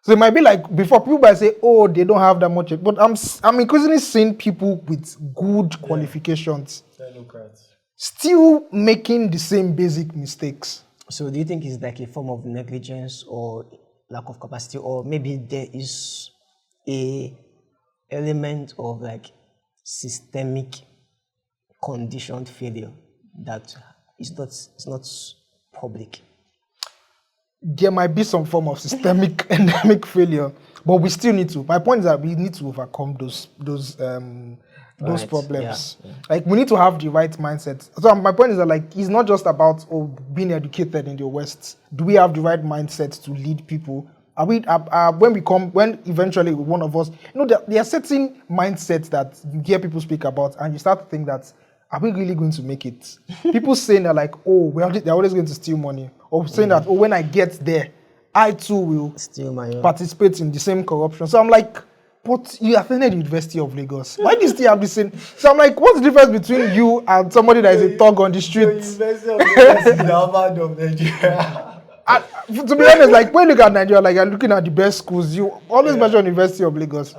So it might be like, before people might say, oh, they don't have that much, but I'm increasingly seeing people with good qualifications still making the same basic mistakes. So do you think it's like a form of negligence or lack of capacity, or maybe there is a element of like systemic conditioned failure that it's not public? There might be some form of systemic endemic failure, but we still need to. My point is that we need to overcome those problems. Like we need to have the right mindset. So my point is that like it's not just about being educated in the West. Do we have the right mindset to lead people? Are we when eventually one of us, you know, there are certain mindsets that you hear people speak about, and you start to think that, are we really going to make it? People saying that like, oh, they're always going to steal money, or saying that, oh, when I get there, I too will steal my own, participate in the same corruption. So I'm like, but you attended the University of Lagos. Why do you still have the same? So I'm like, what's the difference between you and somebody that is a thug on the streets? University of Lagos is the Harvard of Nigeria. To be honest, like when you look at Nigeria, like you're looking at the best schools, you always mention University of Lagos.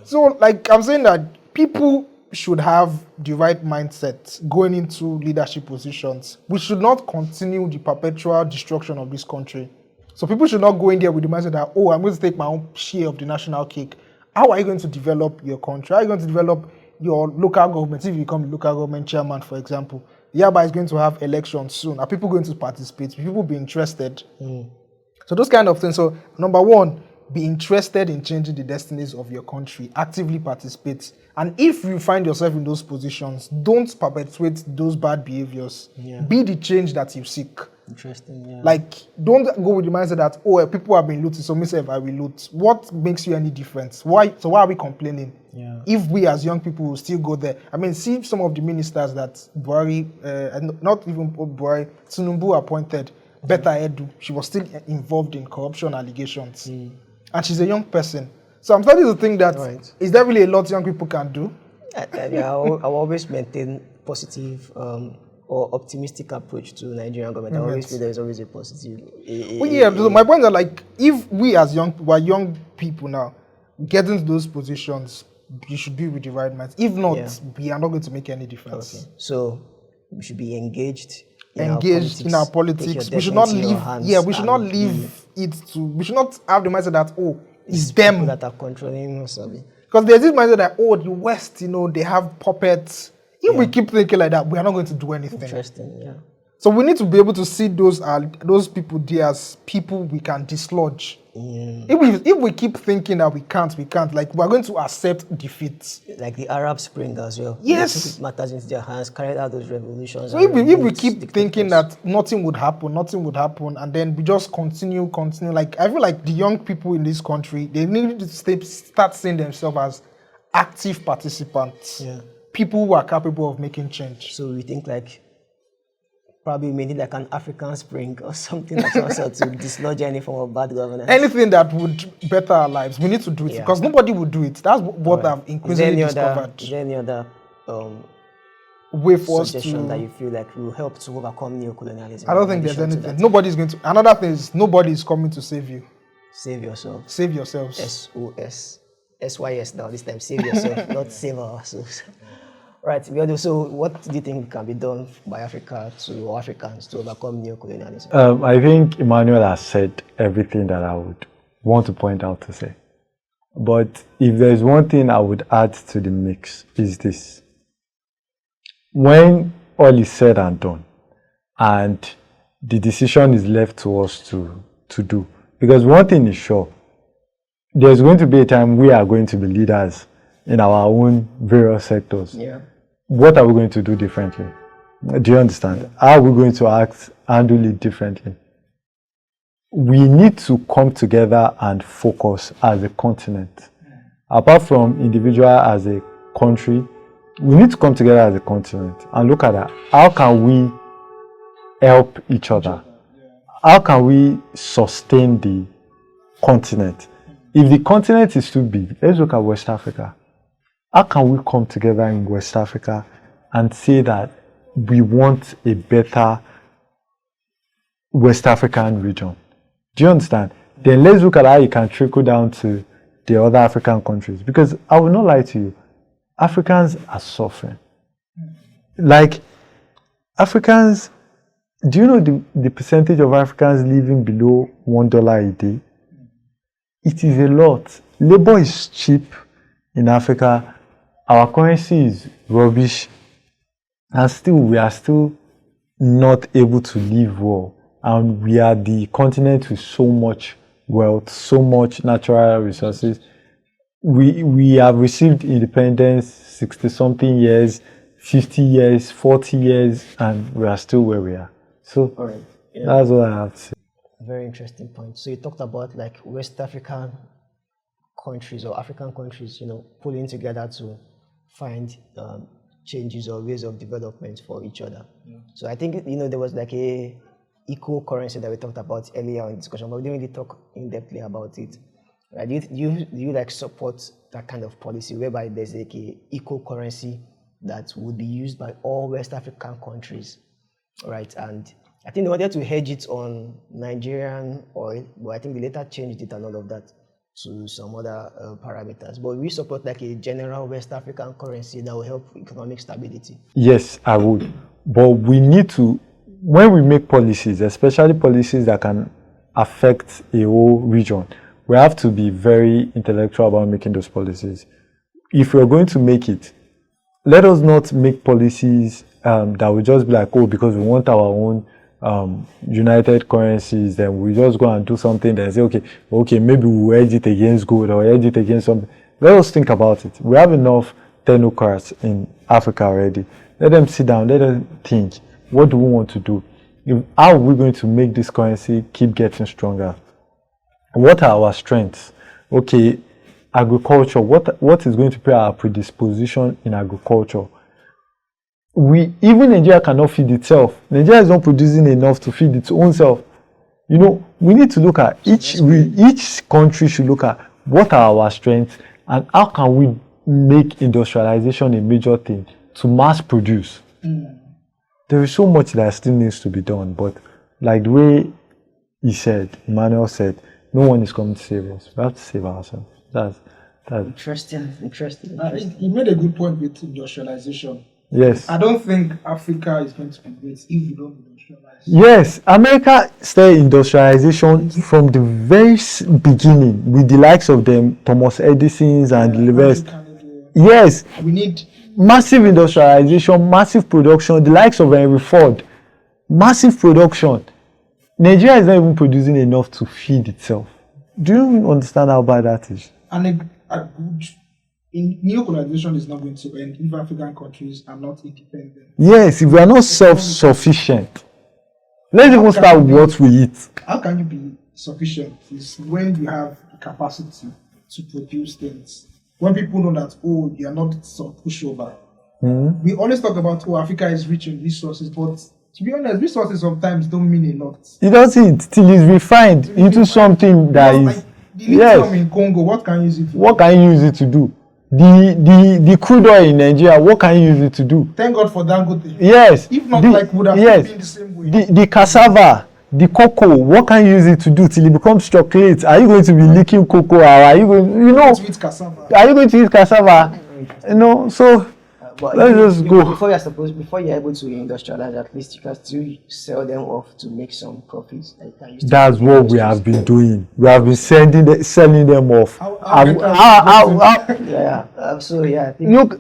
So like I'm saying that people should have the right mindset going into leadership positions. We should not continue the perpetual destruction of this country. So people should not go in there with the mindset that, oh, I'm going to take my own share of the national cake. How are you going to develop your country? How are you going to develop your local government? If you become the local government chairman, for example, Yaba is going to have elections soon. Are people going to participate? Will people be interested? So those kind of things. So number one, be interested in changing the destinies of your country. Actively participate. And if you find yourself in those positions, don't perpetuate those bad behaviors. Be the change that you seek. Interesting. Like, don't go with the mindset that, oh, people have been looting, so myself I will loot. What makes you any difference? Why are we complaining? If we as young people will still go there. I mean, see some of the ministers that Buhari, not even Buhari, Tinubu appointed, Betta Edu, she was still involved in corruption allegations. And she's a young person. So I'm starting to think that, is there really a lot young people can do? I always maintain positive or optimistic approach to Nigerian government. I always feel there's always a positive. So my point is like, if we as young people now, get into those positions, you should be with the right minds. If not, we are not going to make any difference. So we should be engaged in our politics. We should not leave. We should not leave it to. We should not have the mindset that, oh, it's them that are controlling us. Because there's this mindset that, oh, the West, you know, they have puppets. If we keep thinking like that, we are not going to do anything. Interesting. So we need to be able to see those people there as people we can dislodge. If we keep thinking that we can't, like we're going to accept defeat. Like the Arab Spring as well. Yes. They took matters into their hands, carried out those revolutions. So if we keep thinking that nothing would happen, and then we just continue, like I feel like the young people in this country, they need to start seeing themselves as active participants. Yeah. People who are capable of making change. So we think like probably we need like an African Spring or something like that to dislodge any form of bad governance. Anything that would better our lives, we need to do it because nobody would do it. That's what I've increasingly discovered. Is there any other way for us suggestion to that you feel like will help to overcome neocolonialism? I don't think there's anything. Nobody's going to. Another thing is nobody is coming to save you. Save yourself. Save yourselves. SOS. SYS now this time. Save yourself, not save ourselves. Right. So what do you think can be done by Africa to Africans to overcome neocolonialism? I think Emmanuel has said everything that I would want to point out to say. But if there's one thing I would add to the mix is this. When all is said and done, and the decision is left to us to do, because one thing is sure, there's going to be a time we are going to be leaders in our own various sectors. Yeah. What are we going to do differently? Do you understand? How are we going to handle it differently? We need to come together and focus as a continent. Apart from individual as a country, we need to come together as a continent and look at that. How can we help each other? How can we sustain the continent? If the continent is too big, let's look at West Africa. How can we come together in West Africa and say that we want a better West African region? Do you understand? Then let's look at how it can trickle down to the other African countries. Because I will not lie to you, Africans are suffering. Like, Africans, do you know the percentage of Africans living below $1 a day? It is a lot. Labor is cheap in Africa. Our currency is rubbish. And still, we are still not able to live well. And we are the continent with so much wealth, so much natural resources. We have received independence 60-something years, 50 years, 40 years, and we are still where we are. So that's what I have to say. Very interesting point. So you talked about like West African countries or African countries, pulling together to find changes or ways of development for each other. Yeah. So I think, there was like a eco currency that we talked about earlier in discussion, but we didn't really talk in depthly about it. Right? Do you like support that kind of policy whereby there's like a eco currency that would be used by all West African countries, right? And I think they wanted to hedge it on Nigerian oil, but I think they later changed it and all of that to some other parameters. But we support like a general West African currency that will help economic stability. Yes, I would. But we need to, when we make policies, especially policies that can affect a whole region, we have to be very intellectual about making those policies. If we're going to make it, let us not make policies that will just be like, because we want our own united currencies, then we just go and do something and say, okay, maybe we'll hedge it against gold or hedge it against something. Let us think about it. We have enough technocrats in Africa already. Let them sit down, let them think, what do we want to do? How are we going to make this currency keep getting stronger? What are our strengths? Okay, agriculture, what is going to be our predisposition in agriculture? Even Nigeria cannot feed itself. Nigeria is not producing enough to feed its own self. We need to look at each country should look at what are our strengths and how can we make industrialization a major thing to mass produce. There is so much that still needs to be done, but like the way Emmanuel said, no one is coming to save us. We have to save ourselves. That's Interesting. You made a good point with industrialization. Yes. I don't think Africa is going to be great if we don't industrialize. Yes, America started industrialization from the very beginning with the likes of them, Thomas Edison's and the rest. Yes. We need massive industrialization, massive production, the likes of Henry Ford. Massive production. Nigeria is not even producing enough to feed itself. Do you understand how bad that is? And neocolonization is not going to end if African countries are not independent. Yes, if we are not self-sufficient. Let's even start with what we eat. How can you be sufficient is when you have the capacity to produce things. When people know that, oh, you are not some pushover. Mm-hmm. We always talk about, oh, Africa is rich in resources, but to be honest, resources sometimes don't mean a lot. It doesn't till it's refined into something that is. Like the lithium in Congo, what can you use it to do? What can you use it to do? The crude oil in Nigeria, what can you use it to do? Thank God for Dangote. Yes. If not, like would have been the same way. The cassava, the cocoa, what can you use it to do till it becomes chocolate? Are you going to be licking cocoa, or are you going, to eat cassava? Are you going to eat cassava? So But let's just go. Before you're able to industrialize, at least you can still sell them off to make some profits. That's what we have been doing. We have been selling them off.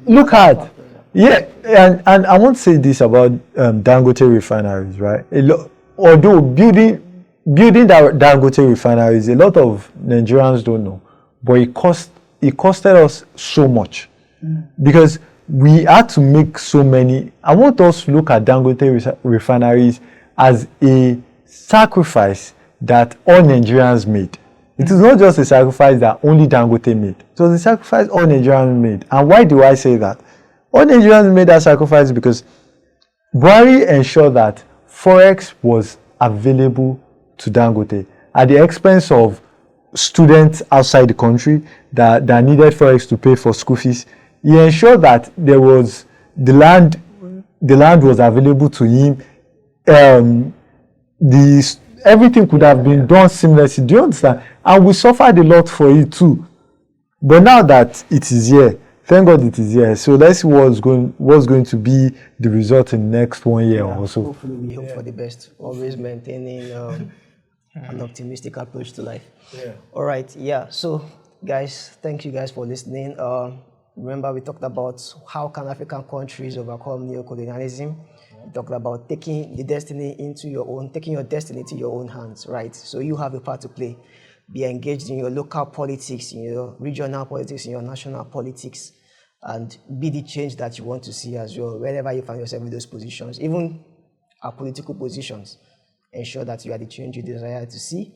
Look at. Yeah, and I want to say this about Dangote refineries, right? Although building that Dangote refineries, a lot of Nigerians don't know, but it costed us so much because we had to make so many. I want us to look at Dangote refineries as a sacrifice that all Nigerians made. It is not just a sacrifice that only Dangote made. It was a sacrifice all Nigerians made. And why do I say that? All Nigerians made that sacrifice because BRI ensured that Forex was available to Dangote at the expense of students outside the country that needed Forex to pay for school fees. He ensured that there was the land was available to him. Everything could have been done seamlessly. Do you understand? And we suffered a lot for it too. But now that it is here, thank God it is here. So let's see what's going to be the result in the next 1 year or so. Hopefully we hope for the best. Always maintaining an optimistic approach to life. Yeah. All right. Yeah. So guys, thank you guys for listening. Remember, we talked about how can African countries overcome neocolonialism. We talked about taking your destiny into your own hands, right? So you have a part to play. Be engaged in your local politics, in your regional politics, in your national politics, and be the change that you want to see as well, wherever you find yourself in those positions, even our political positions. Ensure that you are the change you desire to see.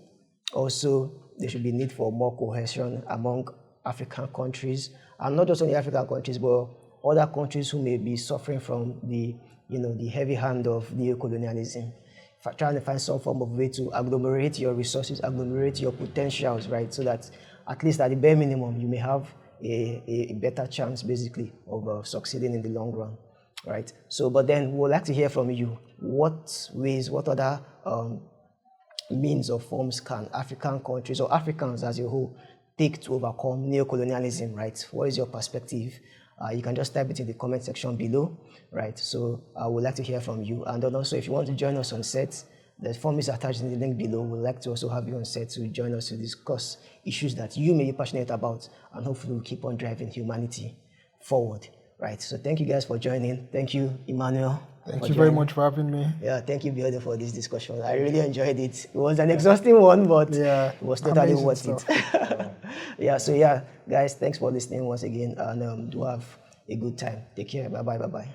Also, there should be need for more cohesion among African countries, and not just only African countries, but other countries who may be suffering from the heavy hand of neocolonialism. Trying to find some form of way to agglomerate your resources, agglomerate your potentials, right? So that at least at the bare minimum, you may have a better chance, basically, of succeeding in the long run, right? So, but then we would like to hear from you. What other means or forms can African countries or Africans as a whole take to overcome neocolonialism, right? What is your perspective? You can just type it in the comment section below, right? So I would like to hear from you. And then also, if you want to join us on set, the form is attached in the link below. We'd like to also have you on set to join us to discuss issues that you may be passionate about, and hopefully we'll keep on driving humanity forward, right? So thank you guys for joining. Thank you, Emmanuel. Thank you very much for having me. Yeah, thank you, Biodo, for this discussion. I really enjoyed it. It was an exhausting one, but it was totally worth it. Yeah, so yeah, guys, thanks for listening once again, and do have a good time. Take care. Bye-bye.